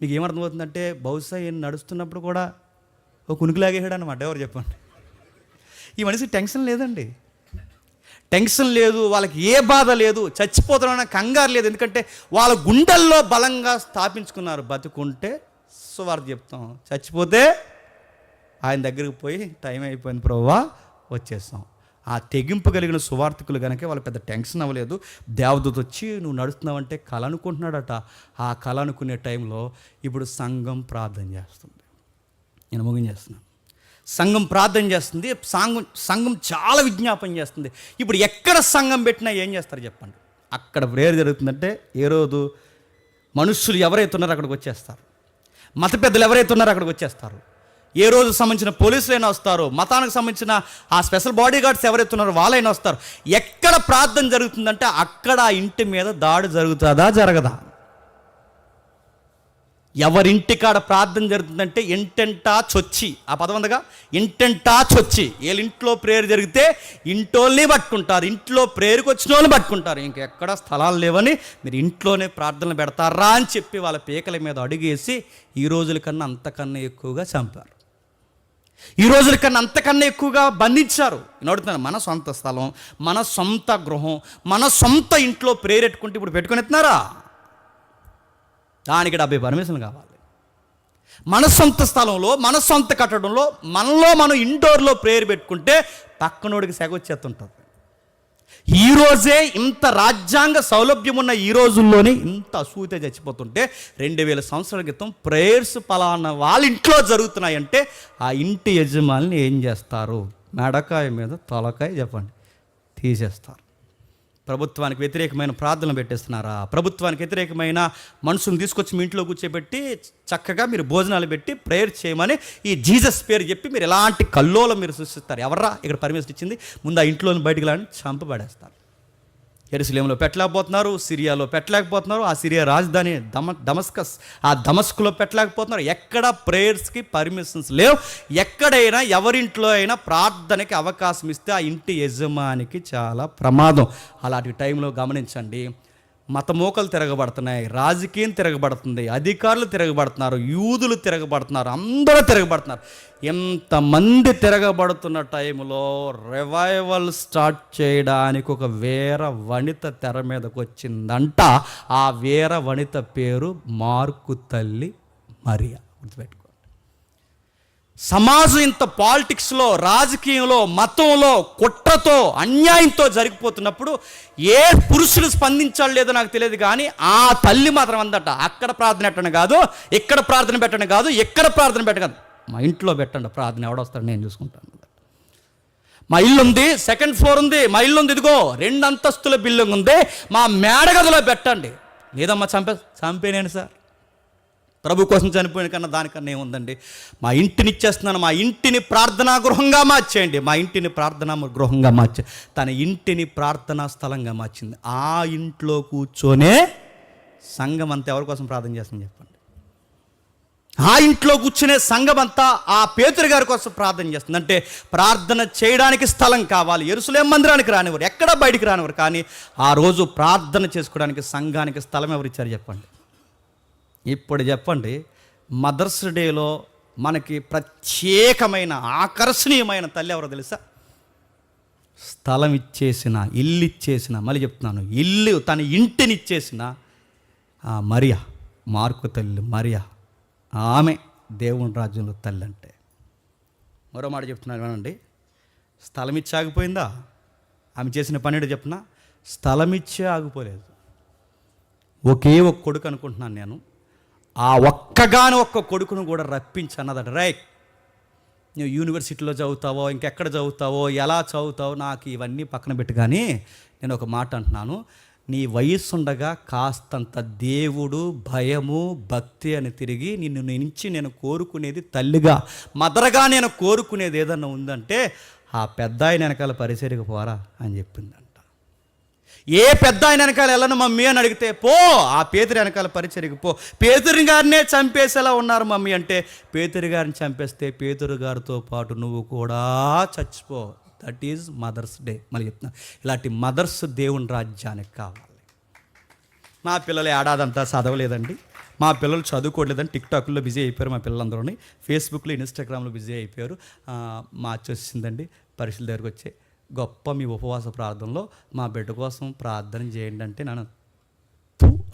మీకు ఏమర్థమవుతుందంటే బహుశా ఈయన నడుస్తున్నప్పుడు కూడా ఒక కునికిలాగేసాడు అనమాట. ఎవరు చెప్పండి? ఈ మనిషికి టెన్షన్ లేదండి, టెన్షన్ లేదు, వాళ్ళకి ఏ బాధ లేదు, చచ్చిపోతారన్న కంగారు లేదు. ఎందుకంటే వాళ్ళ గుండెల్లో బలంగా స్థాపించుకున్నారు, బతుకుంటే సువార్త చెప్తాం, చచ్చిపోతే ఆయన దగ్గరికి పోయి టైం అయిపోయింది ప్రభువా వచ్చేస్తాం. ఆ తెగింపు కలిగిన సువార్థికులు కనుక వాళ్ళు పెద్ద టెన్షన్ అవ్వలేదు. దేవదూత వచ్చి నువ్వు నడుస్తున్నావంటే కళ అనుకుంటున్నాడట. ఆ కళ అనుకునే టైంలో ఇప్పుడు సంఘం ప్రార్థన చేస్తుంది. నేను ముగించేస్తున్నాను. సంఘం ప్రార్థన చేస్తుంది, సంఘం చాలా విజ్ఞాపన చేస్తుంది. ఇప్పుడు ఎక్కడ సంఘం పెట్టినా ఏం చేస్తారు చెప్పండి? అక్కడ ప్రేయర్ జరుగుతుందంటే ఏ రోజు మనుషులు ఎవరైతే ఉన్నారో అక్కడికి వచ్చేస్తారు, మత పెద్దలు ఎవరైతే ఉన్నారో అక్కడికి వచ్చేస్తారు, ఏ రోజు సంబంధించిన పోలీసులైనా వస్తారు, మతానికి సంబంధించిన ఆ స్పెషల్ బాడీ గార్డ్స్ ఎవరైతే ఉన్నారో వాళ్ళైనా వస్తారు. ఎక్కడ ప్రార్థన జరుగుతుందంటే అక్కడ ఆ ఇంటి మీద దాడి జరుగుతుందా జరగదా? ఎవరింటికాడ ప్రార్థన జరుగుతుందంటే ఇంటెంటా చొచ్చి, ఆ పదం ఉందిగా, ఇంటెంటా చొచ్చి. వీళ్ళింట్లో ప్రేయర్ జరిగితే ఇంటోల్ని పట్టుకుంటారు, ఇంట్లో ప్రేయర్కి వచ్చిన వాళ్ళని పట్టుకుంటారు. ఇంకెక్కడ స్థలాలు లేవని మీరు ఇంట్లోనే ప్రార్థనలు పెడతారా అని చెప్పి వాళ్ళ పీకల మీద అడుగేసి ఈ రోజుల కన్నా అంతకన్నా ఎక్కువగా చంపారు, ఈ రోజుల కన్నా అంతకన్నా ఎక్కువగా బంధించారు. నేను అడుగుతున్నాను, మన సొంత స్థలం, మన సొంత గృహం, మన సొంత ఇంట్లో ప్రేయర్ పెట్టుకుంటే ఇప్పుడు పెట్టుకొని ఎత్తున్నారా? దానికి 70 పర్మిషన్లు కావాలి. మన సొంత స్థలంలో, మన సొంత కట్టడంలో, మనలో మనం ఇండోర్లో ప్రేయర్ పెట్టుకుంటే పక్కనోడికి సెగ వచ్చేస్తుంటుంది. ఈరోజే ఇంత రాజ్యాంగ సౌలభ్యం ఉన్న ఈ రోజుల్లోనే ఇంత అసూయత చచ్చిపోతుంటే 2000 సంవత్సరాల క్రితం ప్రేయర్స్ పలానా వాళ్ళ ఇంట్లో జరుగుతున్నాయంటే ఆ ఇంటి యజమానిని ఏం చేస్తారు? మెడకాయ మీద తలకాయ చెప్పండి తీసేస్తారు. ప్రభుత్వానికి వ్యతిరేకమైన ప్రార్థనలు పెట్టేస్తున్నారా? ప్రభుత్వానికి వ్యతిరేకమైన మనుషులను తీసుకొచ్చి మీ ఇంట్లో కూర్చోబెట్టి చక్కగా మీరు భోజనాలు పెట్టి ప్రేయర్ చేయమని ఈ జీసస్ పేరు చెప్పి మీరు ఎలాంటి కల్లోలం మీరు సృష్టిస్తారు? ఎవర్రా ఇక్కడ పర్మిషన్ ఇచ్చింది? ముందు ఆ ఇంట్లోని బయటికి లాని చంపబడేస్తారు. యెరూషలేములో పెట్టలేకపోతున్నారు, సిరియాలో పెట్టలేకపోతున్నారు, ఆ సిరియా రాజధాని దమస్కస్, ఆ దమస్కులో పెట్టలేకపోతున్నారు. ఎక్కడ ప్రేయర్స్కి పర్మిషన్స్ లేవు. ఎక్కడైనా ఎవరింట్లో అయినా ప్రార్థనకి అవకాశం ఇస్తే ఆ ఇంటి యజమానికి చాలా ప్రమాదం. అలాంటి టైంలో గమనించండి, మతమోకలు తిరగబడుతున్నాయి, రాజకీయం తిరగబడుతుంది, అధికారులు తిరగబడుతున్నారు, యూదులు తిరగబడుతున్నారు, అందరూ తిరగబడుతున్నారు. ఎంతమంది తిరగబడుతున్న టైంలో రివైవల్ స్టార్ట్ చేయడానికి ఒక వీర వనిత తెర మీదకి వచ్చిందంట. ఆ వీర వనిత పేరు మార్కు తల్లి మరియా. గుర్తుపెట్టుకో. సమాజం ఇంత పాలిటిక్స్లో, రాజకీయంలో, మతంలో, కుట్రతో, అన్యాయంతో జరిగిపోతున్నప్పుడు ఏ పురుషులు స్పందించాలి లేదో నాకు తెలియదు, కానీ ఆ తల్లి మాత్రం అందట అక్కడ ప్రార్థన పెట్టడం కాదు, ఇక్కడ ప్రార్థన పెట్టడం కాదు, ఎక్కడ ప్రార్థన పెట్టడం, మా ఇంట్లో పెట్టండి ప్రార్థన, ఎవడొస్తాడు నేను చూసుకుంటాను. మా ఇల్లు ఉంది, 2nd ఫ్లోర్ ఉంది, మా ఇల్లు ఉంది, ఇదిగో 2 అంతస్తుల బిల్డింగ్ ఉంది, మా మేడగదిలో పెట్టండి. లేదమ్మా చంపేనేను సార్, ప్రభు కోసం చనిపోయిన కన్నా దానికన్నా ఏముందండి, మా ఇంటిని ఇచ్చేస్తున్నాను, మా ఇంటిని ప్రార్థనా గృహంగా మార్చేయండి, మా ఇంటిని ప్రార్థనా గృహంగా మార్చే. తన ఇంటిని ప్రార్థనా స్థలంగా మార్చింది. ఆ ఇంట్లో కూర్చొనే సంఘం అంతా ఎవరి కోసం ప్రార్థన చేస్తుంది చెప్పండి? ఆ ఇంట్లో కూర్చునే సంఘం అంతా ఆ పేతురు గారి కోసం ప్రార్థన చేస్తుంది. అంటే ప్రార్థన చేయడానికి స్థలం కావాలి. యెరూషలేము మందిరానికి రానివారు, ఎక్కడ బయటికి రానివారు, కానీ ఆ రోజు ప్రార్థన చేసుకోవడానికి సంఘానికి స్థలం ఎవరు ఇచ్చారు చెప్పండి? ఇప్పుడు చెప్పండి, మదర్స్ డేలో మనకి ప్రత్యేకమైన ఆకర్షణీయమైన తల్లి ఎవరో తెలుసా? స్థలం ఇచ్చేసిన, ఇల్లు ఇచ్చేసిన, మళ్ళీ చెప్తున్నాను, ఇల్లు తన ఇంటిని ఇచ్చేసిన ఆ మరియా, మార్కు తల్లి మరియా, ఆమె దేవుని రాజ్యంలో తల్లి. అంటే మరో మాట చెప్తున్నాను వినండి, స్థలం ఇచ్చి ఆగిపోయిందా? ఆమె చేసిన పని చెప్పిన, స్థలం ఇచ్చే ఆగిపోలేదు. ఒకే ఒక కొడుకు అనుకుంటున్నాను నేను, ఆ ఒక్కగాని ఒక్క కొడుకును కూడా రప్పించి అన్నదట, రైట్ నువ్వు యూనివర్సిటీలో చదువుతావో, ఇంకెక్కడ చదువుతావో, ఎలా చదువుతావో నాకు ఇవన్నీ పక్కన పెట్టి, కానీ నేను ఒక మాట అంటున్నాను, నీ వయస్సు ఉండగా కాస్తంత దేవుడు, భయము, భక్తి అని తిరిగి నిన్ను నుంచి నేను కోరుకునేది తల్లిగా, మదరగా నేను కోరుకునేది ఏదన్నా ఉందంటే ఆ పెద్ద ఆయన వెనకాల పరిచర్యకు పోరా అని చెప్పిందంట. ఏ పెద్ద ఆయన వెనకాల వెళ్ళను మమ్మీ అని అడిగితే, పో ఆ పేతురు వెనకాల పరిచర్యకు పో. పేతురు గారినే చంపేసేలా ఉన్నారు మమ్మీ అంటే, పేతురు గారిని చంపేస్తే పేతురు గారితో పాటు నువ్వు కూడా చచ్చిపో. That is mother's day. మళ్ళీ చెప్తున్నా, ఇలాంటి మదర్స్ దేవుని రాజ్యానికి కావాలి. మా పిల్లలు ఏడాదంతా చదవలేదండి, మా పిల్లలు చదువుకోవట్లేదని టిక్టాక్లో బిజీ అయిపోయారు, మా పిల్లలందరూ ఫేస్బుక్లో ఇన్స్టాగ్రామ్లో బిజీ అయిపోయారు. మార్చి వచ్చిందండి, పరీక్షల దగ్గరకు వచ్చే గొప్ప మీ ఉపవాస ప్రార్థనలో మా బిడ్డ కోసం ప్రార్థన చేయండి అంటే నన్ను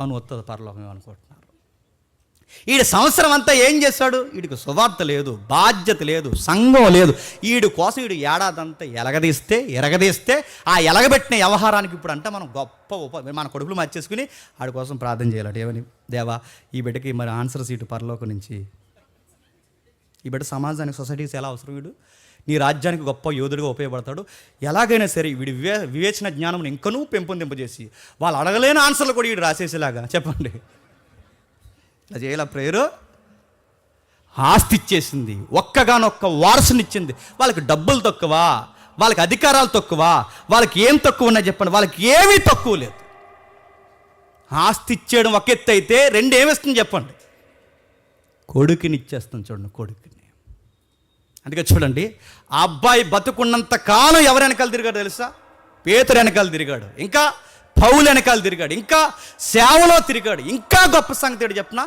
అని వస్తుంది పరలోకం అనుకుంటున్నారు. ఈడు సంవత్సరం అంతా ఏం చేస్తాడు? వీడికి సువార్త లేదు, బాధ్యత లేదు, సంఘం లేదు. వీడి కోసం వీడు ఏడాదంతా ఎరగదీస్తే ఆ ఎలగబెట్టిన వ్యవహారానికి ఇప్పుడు అంటే మనం గొప్ప మన కొడుకులు మార్చేసుకుని ఆడి కోసం ప్రార్థన చేయాలి. ఏమని? దేవా, ఈ బిడ్డకి మరి ఆన్సర్ సీటు పరలోకం నుంచి, ఈ బిడ్డ సమాజానికి, సొసైటీస్ ఎలా అవసరం, వీడు నీ రాజ్యానికి గొప్ప యోధుడిగా ఉపయోగపడతాడు. ఎలాగైనా సరే వీడి వివేచన జ్ఞానం ఇంకనూ పెంపొందింపజేసి వాళ్ళు అడగలేని ఆన్సర్లు కూడా వీడు రాసేసేలాగా చెప్పండి. ఇలా చేయాల ప్రేయరు. ఆస్తి ఇచ్చేసింది, ఒక్కగానొక్క వారసునిచ్చింది. వాళ్ళకి డబ్బులు తక్కువా, వాళ్ళకి అధికారాలు తక్కువా, వాళ్ళకి ఏం తక్కువ ఉన్నాయి చెప్పండి? వాళ్ళకి ఏమీ తక్కువ లేదు. ఆస్తి ఇచ్చేయడం ఒక ఎత్తు అయితే రెండు ఏమిస్తుంది చెప్పండి? కొడుకుని ఇచ్చేస్తాం చూడండి, కొడుకుని. అందుకే చూడండి, ఆ అబ్బాయి బతుకున్నంత కాలం ఎవరు వెనకాల తిరిగాడు తెలుసా? పేతురు వెనకాల తిరిగాడు, ఇంకా పౌలు వెనకాల తిరిగాడు, ఇంకా సేవలో తిరిగాడు. ఇంకా గొప్ప సంగతి చెప్పిన,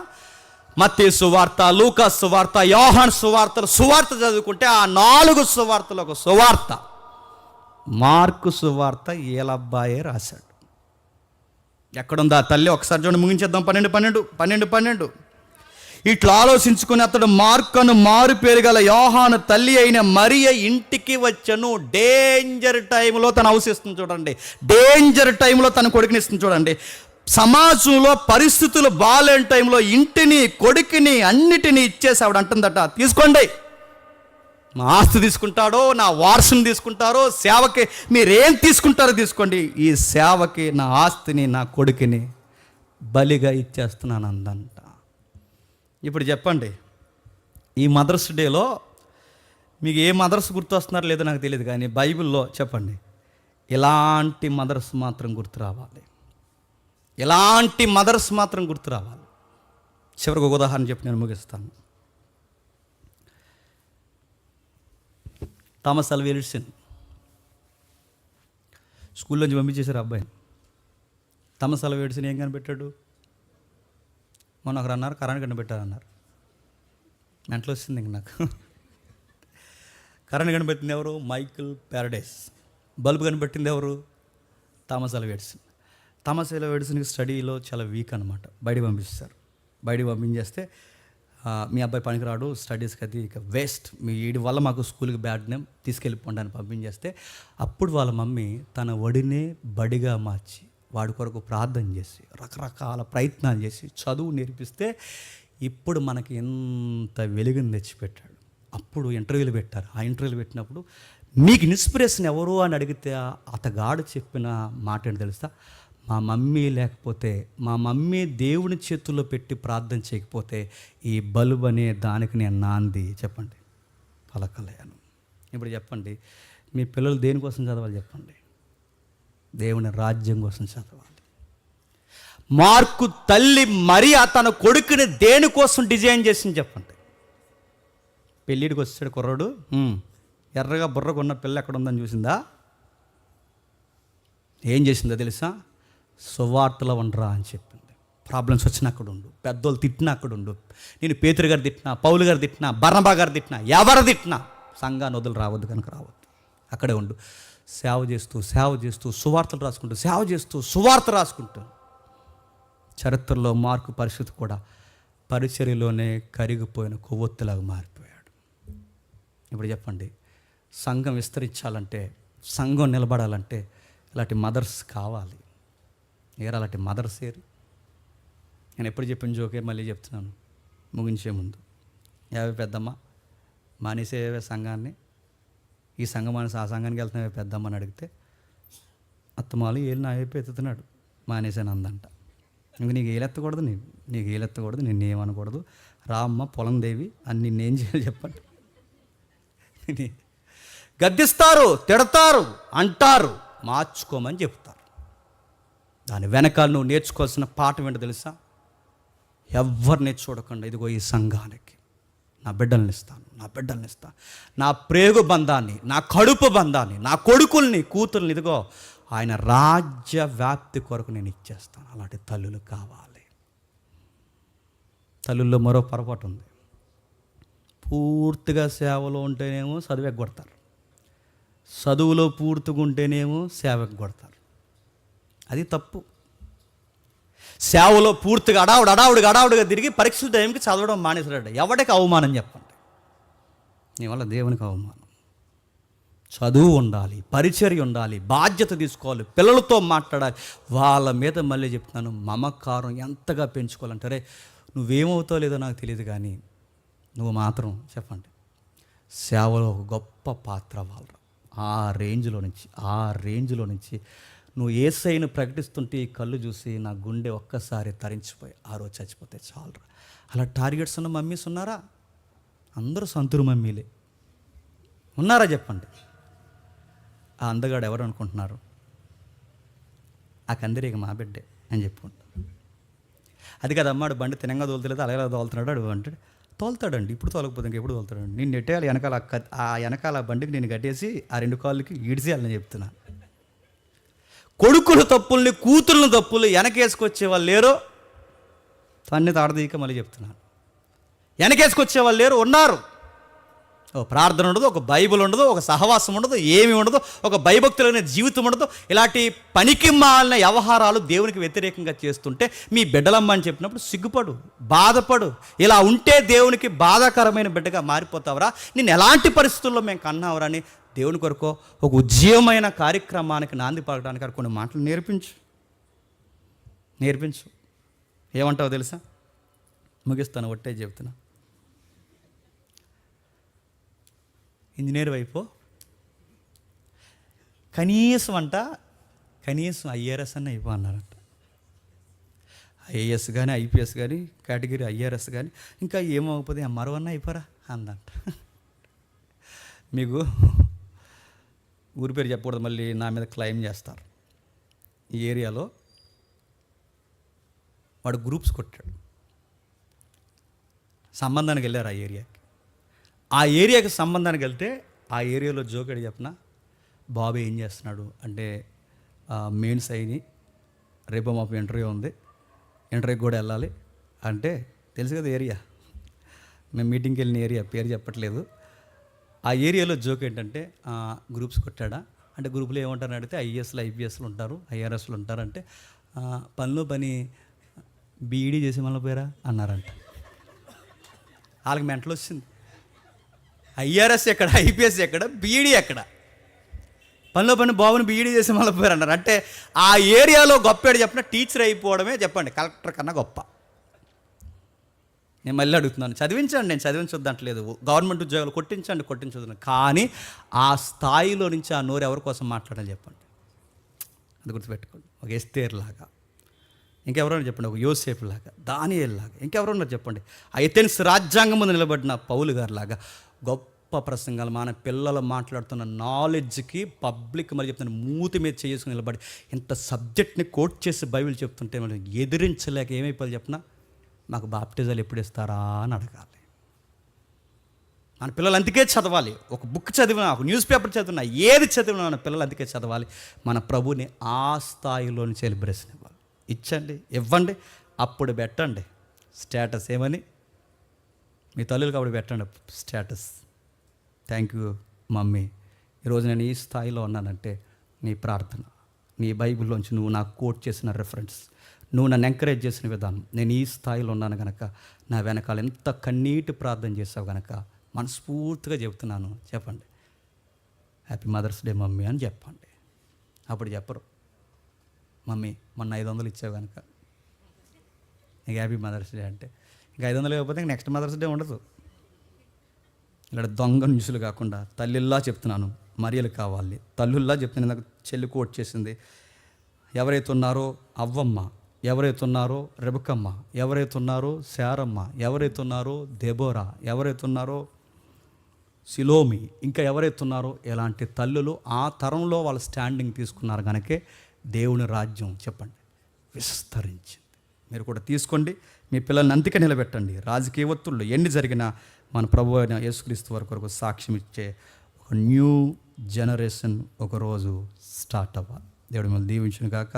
మత్తయి సువార్త, లూకా సువార్త, యోహాను సువార్త చదువుకుంటే ఆ 4 సువార్తలు ఒక సువార్త మార్కు సువార్త ఏలబ్బాయే రాశాడు. ఎక్కడుందా తల్లి? ఒకసారి చూడండి, ముగించేద్దాం. 12 ఇట్లా ఆలోచించుకుని అతడు మార్కును మారు పేరు గల యోహాను తల్లి అయిన మరియ ఇంటికి వచ్చను. డేంజర్ టైంలో తను అవసిస్తుంది చూడండి, డేంజర్ టైంలో తన కొడుకుని ఇస్తుంది చూడండి. సమాజంలో పరిస్థితులు బాలేని టైంలో ఇంటిని, కొడుకుని, అన్నిటినీ ఇచ్చేసి ఆవిడ అంటుందట, తీసుకోండి, మా ఆస్తి తీసుకుంటాడో, నా వారసుని తీసుకుంటారో, సేవకి మీరేం తీసుకుంటారో తీసుకోండి, ఈ సేవకి నా ఆస్తిని, నా కొడుకుని బలిగా ఇచ్చేస్తున్నాను అందంట. ఇప్పుడు చెప్పండి, ఈ మదర్స్ డేలో మీకు ఏ మదర్స్ గుర్తొస్తున్నారో లేదో నాకు తెలియదు, కానీ బైబిల్లో చెప్పండి, ఇలాంటి మదర్స్ మాత్రం గుర్తు రావాలి, ఇలాంటి మదర్స్ మాత్రం గుర్తు రావాలి. చివరికి ఒక ఉదాహరణ చెప్పి నేను ముగిస్తాను. థామస్ అల్వా ఎడిసన్ స్కూల్లోంచి పంపించేశారు అబ్బాయిని. థామస్ అల్వా ఎడిసన్ ఏం కనిపెట్టాడు? మొన్న ఒకరు అన్నారు కరెంట్ కనిపెట్టారన్నారు. మెంటల్ వచ్చింది ఇంక నాకు. కరెంట్ కనిపెట్టింది ఎవరు? Michael Paradise. బల్బు కనిపెట్టింది ఎవరు? Thomas Alva Edison. Thomas Alva ఎడిసన్కి స్టడీలో చాలా వీక్ అనమాట. బయటికి పంపిస్తారు. బయటికి పంపించేస్తే మీ అబ్బాయి పనికిరాడు, స్టడీస్కి అది ఇక వేస్ట్, మీ వీడి వల్ల మాకు స్కూల్కి బ్యాడ్ నేమ్, తీసుకెళ్ళిపోండి అని పంపించేస్తే అప్పుడు వాళ్ళ మమ్మీ తన ఒడినే బడిగా మార్చి వాడి కొరకు ప్రార్థన చేసి రకరకాల ప్రయత్నాలు చేసి చదువు నేర్పిస్తే ఇప్పుడు మనకి ఎంత వెలుగుని తెచ్చిపెట్టాడు. అప్పుడు ఇంటర్వ్యూలు పెట్టారు. ఆ ఇంటర్వ్యూలు పెట్టినప్పుడు మీకు ఇన్స్పిరేషన్ ఎవరు అని అడిగితే అతగాడు చెప్పిన మాట ఏంటి తెలుసా? మా మమ్మీ లేకపోతే, మా మమ్మీ దేవుని చేతుల్లో పెట్టి ప్రార్థన చేయకపోతే ఈ బల్బ్ అనే దానికి నేను నాంది చెప్పండి పలకలేను. ఇప్పుడు చెప్పండి, మీ పిల్లలు దేనికోసం చదవాలి చెప్పండి? దేవుని రాజ్యం కోసం చదవాలి. మార్కు తల్లి మరియ తన కొడుకుని దేనికోసం డిజైన్ చేసింది చెప్పండి? పెళ్ళిడికి వచ్చాడు కుర్రాడు, ఎర్రగా బుర్రగా ఉన్న పిల్ల ఎక్కడ ఉందని చూసిందా? ఏం చేసిందో తెలుసా? సువార్తలో ఉండరా అని చెప్పింది. ప్రాబ్లమ్స్ వచ్చిన అక్కడ ఉండు, పెద్దోళ్ళు తిట్టినా అక్కడ ఉండు, నేను పేతురు గారు తిట్టినా, పౌలు గారు తిట్టినా, బర్నబా గారు తిట్టినా, ఎవరు తిట్టినా సంఘాన్ని వదులు రావద్దు కనుక రావద్దు, అక్కడే ఉండు. సేవ చేస్తూ సువార్తలు రాసుకుంటూ, సేవ చేస్తూ సువార్త రాసుకుంటూ. చరిత్రలో మార్కు పరిస్థితి కూడా పరిచర్యలోనే కరిగిపోయిన కొవ్వొత్తులాగా మారిపోయాడు. ఇప్పుడు చెప్పండి, సంఘం విస్తరించాలంటే, సంఘం నిలబడాలంటే ఇలాంటి మదర్స్ కావాలి. అలాంటి మదర్స్ ఏరి. నేను ఎప్పుడు చెప్పిన జోకే మళ్ళీ చెప్తున్నాను ముగించే ముందు. పెద్దమ్మ మానేసేవే సంఘాన్ని, ఈ సంఘం మానేసి ఆ సంఘానికి వెళ్తున్నావే పెద్దమ్మ అని అడిగితే అత్తమాలు ఏళ్ళు నా వైపు ఎత్తుతున్నాడు, మానేసాను అందంట. ఇంక నీకు ఏలెత్తకూడదు, నీకు ఏలెత్తకూడదు, నిన్ను ఏమనకూడదు, రామ్మ పొలం దేవి అని నిన్నేం చేయాలి చెప్పండి? గద్దిస్తారు, తిడతారు, అంటారు, మార్చుకోమని చెప్తారు. దాని వెనకాల నువ్వు నేర్చుకోవాల్సిన పాఠం ఏంటో తెలుసా? ఎవరిని చూడకుండా ఇదిగో ఈ సంఘానికి నా బిడ్డల్ని ఇస్తాను, నా ప్రేగు బంధాన్ని, నా కడుపు బంధాన్ని, నా కొడుకుల్ని, కూతుర్ని ఇదిగో ఆయన రాజ్య వ్యాప్తి కొరకు నేను ఇచ్చేస్తాను. అలాంటి తల్లులు కావాలి. తల్లుల్లో మరో పొరపాటు ఉంది. పూర్తిగా సేవలో ఉంటేనేమో చదువు ఎగ్గొడతారు, చదువులో పూర్తిగా ఉంటేనేమో సేవ ఎగ్గొడతారు. అది తప్పు. సేవలో పూర్తిగా అడావుడిగా తిరిగి పరీక్షల టైంకి చదవడం మానేసాడు. ఎవడికి అవమానం చెప్పండి? నీ వల్ల దేవునికి అవమానం. చదువు ఉండాలి, పరిచర్య ఉండాలి, బాధ్యత తీసుకోవాలి, పిల్లలతో మాట్లాడాలి. వాళ్ళ మీద మళ్ళీ చెప్తున్నాను, మమకారం ఎంతగా పెంచుకోవాలంటారే. నువ్వేమవుతావు లేదో నాకు తెలియదు, కానీ నువ్వు మాత్రం చెప్పండి సేవలో ఒక గొప్ప పాత్ర వాళ్ళు. ఆ రేంజ్లో నుంచి నువ్వు యేసయ్యను ప్రకటిస్తుంటే ఈ కళ్ళు చూసి నా గుండె ఒక్కసారి తరించిపోయి ఆ రోజు చచ్చిపోతే చాలరా. అలా టార్గెట్స్ ఉన్న మమ్మీస్ ఉన్నారా? అందరూ సంతురు మమ్మీలే ఉన్నారా చెప్పండి? ఆ అందగాడు ఎవరు అనుకుంటున్నారు? ఆ కందిరీగ మా బిడ్డే అని చెప్పుకుంటారు. అది కదా అమ్మాడు బండి తినంగా తోలుతలేదు, అలాగే తోలుతున్నాడు. అడు అంటాడు తోలుతాడండి, ఇప్పుడు తోలకపోతే ఇంకా ఎప్పుడు తోలుతాడండి. నేను నెట్టేయాలి వెనకాల, ఆ వెనకాల బండికి నేను కట్టేసి ఆ 2 కాళ్ళకి ఈడ్చేయాలని చెప్తున్నా. కొడుకుల తప్పుల్ని, కూతుర్ల తప్పులు వెనకేసుకొచ్చే వాళ్ళు లేరు. తన్ని తాడదీక మళ్ళీ చెప్తున్నాను, వెనకేసుకొచ్చే వాళ్ళు లేరు. ఉన్నారు. ఒక ప్రార్థన ఉండదు, ఒక బైబిల్ ఉండదు, ఒక సహవాసం ఉండదు, ఏమి ఉండదు, ఒక భయభక్తులైన జీవితం ఉండదు. ఇలాంటి పనికి మాలిన వ్యవహారాలు దేవునికి వ్యతిరేకంగా చేస్తుంటే మీ బిడ్డలమ్మ అని చెప్పినప్పుడు సిగ్గుపడు, బాధపడు. ఇలా ఉంటే దేవునికి బాధాకరమైన బిడ్డగా మారిపోతావరా, నేను ఎలాంటి పరిస్థితుల్లో మేము కన్నావరా అని దేవుని కొరకు ఒక ఉజ్జీవమైన కార్యక్రమానికి నాంది పలకడానికి కొన్ని మాటలు నేర్పించు. ఏమంటావో తెలుసా? ముగిస్తాను, ఒట్టే చెప్తున్నా. ఇంజనీర్ వైపు కనీసం ఐఆర్ఎస్ అన్న అయిపో అన్నారంట. ఐఏఎస్ కానీ ఐపీఎస్ కానీ కేటగిరీ ఐఆర్ఎస్ కానీ ఇంకా ఏమవకపోతే ఎంఆర్ఓ అన్న అయిపోరా అందంట. మీకు ఊరి పేరు చెప్పకూడదు, మళ్ళీ నా మీద క్లెయిమ్ చేస్తారు. ఈ ఏరియాలో వాడు గ్రూప్స్ కొట్టాడు. సంబంధానికి వెళ్ళారు ఆ ఏరియాకి సంబంధానికి వెళ్తే ఆ ఏరియాలో జోకేడు చెప్పిన బాబు ఏం చేస్తున్నాడు అంటే మెయిన్స్ అయినాయి, రేపు మాకు ఇంటర్వ్యూ ఉంది, ఇంటర్వ్యూకి కూడా వెళ్ళాలి అంటే తెలుసు కదా ఏరియా, మేము మీటింగ్కి వెళ్ళిన ఏరియా పేరు చెప్పట్లేదు. ఆ ఏరియాలో జోక్ ఏంటంటే గ్రూప్స్ కొట్టాడా అంటే గ్రూపులో ఏమంటారని అడిగితే ఐఏఎస్లు ఐపీఎస్లు ఉంటారు, ఐఆర్ఎస్లు ఉంటారంటే పని బీఈడీ చేసి మళ్ళీ పోయారా అన్నారంట. వాళ్ళకి మెంటలు వచ్చింది. ఐఆర్ఎస్ ఎక్కడ, ఐపీఎస్ ఎక్కడ, బీఈడీ ఎక్కడ? పని బాబుని బీఈడీ చేసి మళ్ళీ పోయారు అన్నారు. అంటే ఆ ఏరియాలో గొప్పేడు చెప్పిన టీచర్ అయిపోవడమే చెప్పండి కలెక్టర్ కన్నా గొప్ప. నేను మళ్ళీ అడుగుతున్నాను, చదివించండి, నేను చదివించొద్దంటలేదు, గవర్నమెంట్ ఉద్యోగాలు కొట్టించొద్దు, కానీ ఆ స్థాయిలో నుంచి ఆ నోరు ఎవరి కోసం మాట్లాడాలి చెప్పండి? అది గుర్తుపెట్టుకోండి. ఒక ఎస్తేర్ లాగా, ఇంకెవరన్నా చెప్పండి, ఒక యోసేపు లాగా, దానియేలు లాగా, ఇంకెవరన్నా చెప్పండి, ఐథెన్స్ రాజ్యాంగం ముందు నిలబడిన పౌలు గారి లాగా గొప్ప ప్రసంగాలు మన పిల్లలు మాట్లాడుతున్న నాలెడ్జ్కి పబ్లిక్ మరి చెప్తున్న మూతి మీద చేసుకుని నిలబడి ఇంత సబ్జెక్ట్ని కోట్ చేసి బైబిల్ చెప్తుంటే మనం ఎదిరించలేక ఏమైపోయి చెప్పినా మాకు బాప్టిజాలు ఎప్పుడు ఇస్తారా అని అడగాలి. మన పిల్లలు అందుకే చదవాలి. ఒక బుక్ చదివినా, ఒక న్యూస్ పేపర్ చదివినా, ఏది చదివినా మన పిల్లలు అందుకే చదవాలి. మన ప్రభుని ఆ స్థాయిలోని సెలబ్రేషన్ ఇవ్వాలి. ఇవ్వండి, అప్పుడు పెట్టండి స్టేటస్. ఏమని మీ తల్లులకు అప్పుడు పెట్టండి స్టేటస్, థ్యాంక్ యూ మమ్మీ, ఈరోజు నేను ఈ స్థాయిలో ఉన్నానంటే నీ ప్రార్థన, నీ బైబిల్లోంచి నువ్వు నాకు కోట్ చేసిన రెఫరెన్స్, నువ్వు నన్ను ఎంకరేజ్ చేసిన విధానం, నేను ఈ స్థాయిలో ఉన్నాను కనుక నా వెనకాల ఎంత కన్నీటి ప్రార్థన చేసావు కనుక మనస్ఫూర్తిగా చెబుతున్నాను. చెప్పండి హ్యాపీ మదర్స్ డే మమ్మీ అని చెప్పండి. అప్పుడు చెప్పరు మమ్మీ మొన్న 500 ఇచ్చావు కనుక నీకు హ్యాపీ మదర్స్ డే అంటే, ఇంకా 500 ఇవ్వకపోతే నెక్స్ట్ మదర్స్ డే ఉండదు. ఇక్కడ దొంగ న్యూస్లు కాకుండా తల్లిల్లా చెప్తున్నాను, మరియలు కావాలి, తల్లుల్లా చెప్తున్నాను. నాకు చెల్లి కోట్ చేసింది. ఎవరైతే ఉన్నారో అవ్వమ్మ, ఎవరైతే ఉన్నారో రెబకమ్మ, ఎవరైతే ఉన్నారో శారమ్మ, ఎవరైతే ఉన్నారో దెబోరా, ఎవరైతే ఉన్నారో సిలోమి, ఇంకా ఎవరైతే ఉన్నారో ఇలాంటి తల్లులు ఆ తరంలో వాళ్ళ స్టాండింగ్ తీసుకున్నారు కనుకే దేవుని రాజ్యం చెప్పండి విస్తరించింది. మీరు కూడా తీసుకోండి, మీ పిల్లల్ని అంతిక నిలబెట్టండి. రాజకీయ ఒత్తుళ్ళు ఎన్ని జరిగినా మన ప్రభు అయిన యేసుక్రీస్తు వరకు సాక్ష్యం ఇచ్చే ఒక న్యూ జనరేషన్ ఒకరోజు స్టార్ట్ అవ్వాలి. దేవుడు మిమ్మల్ని దీవించును గాక.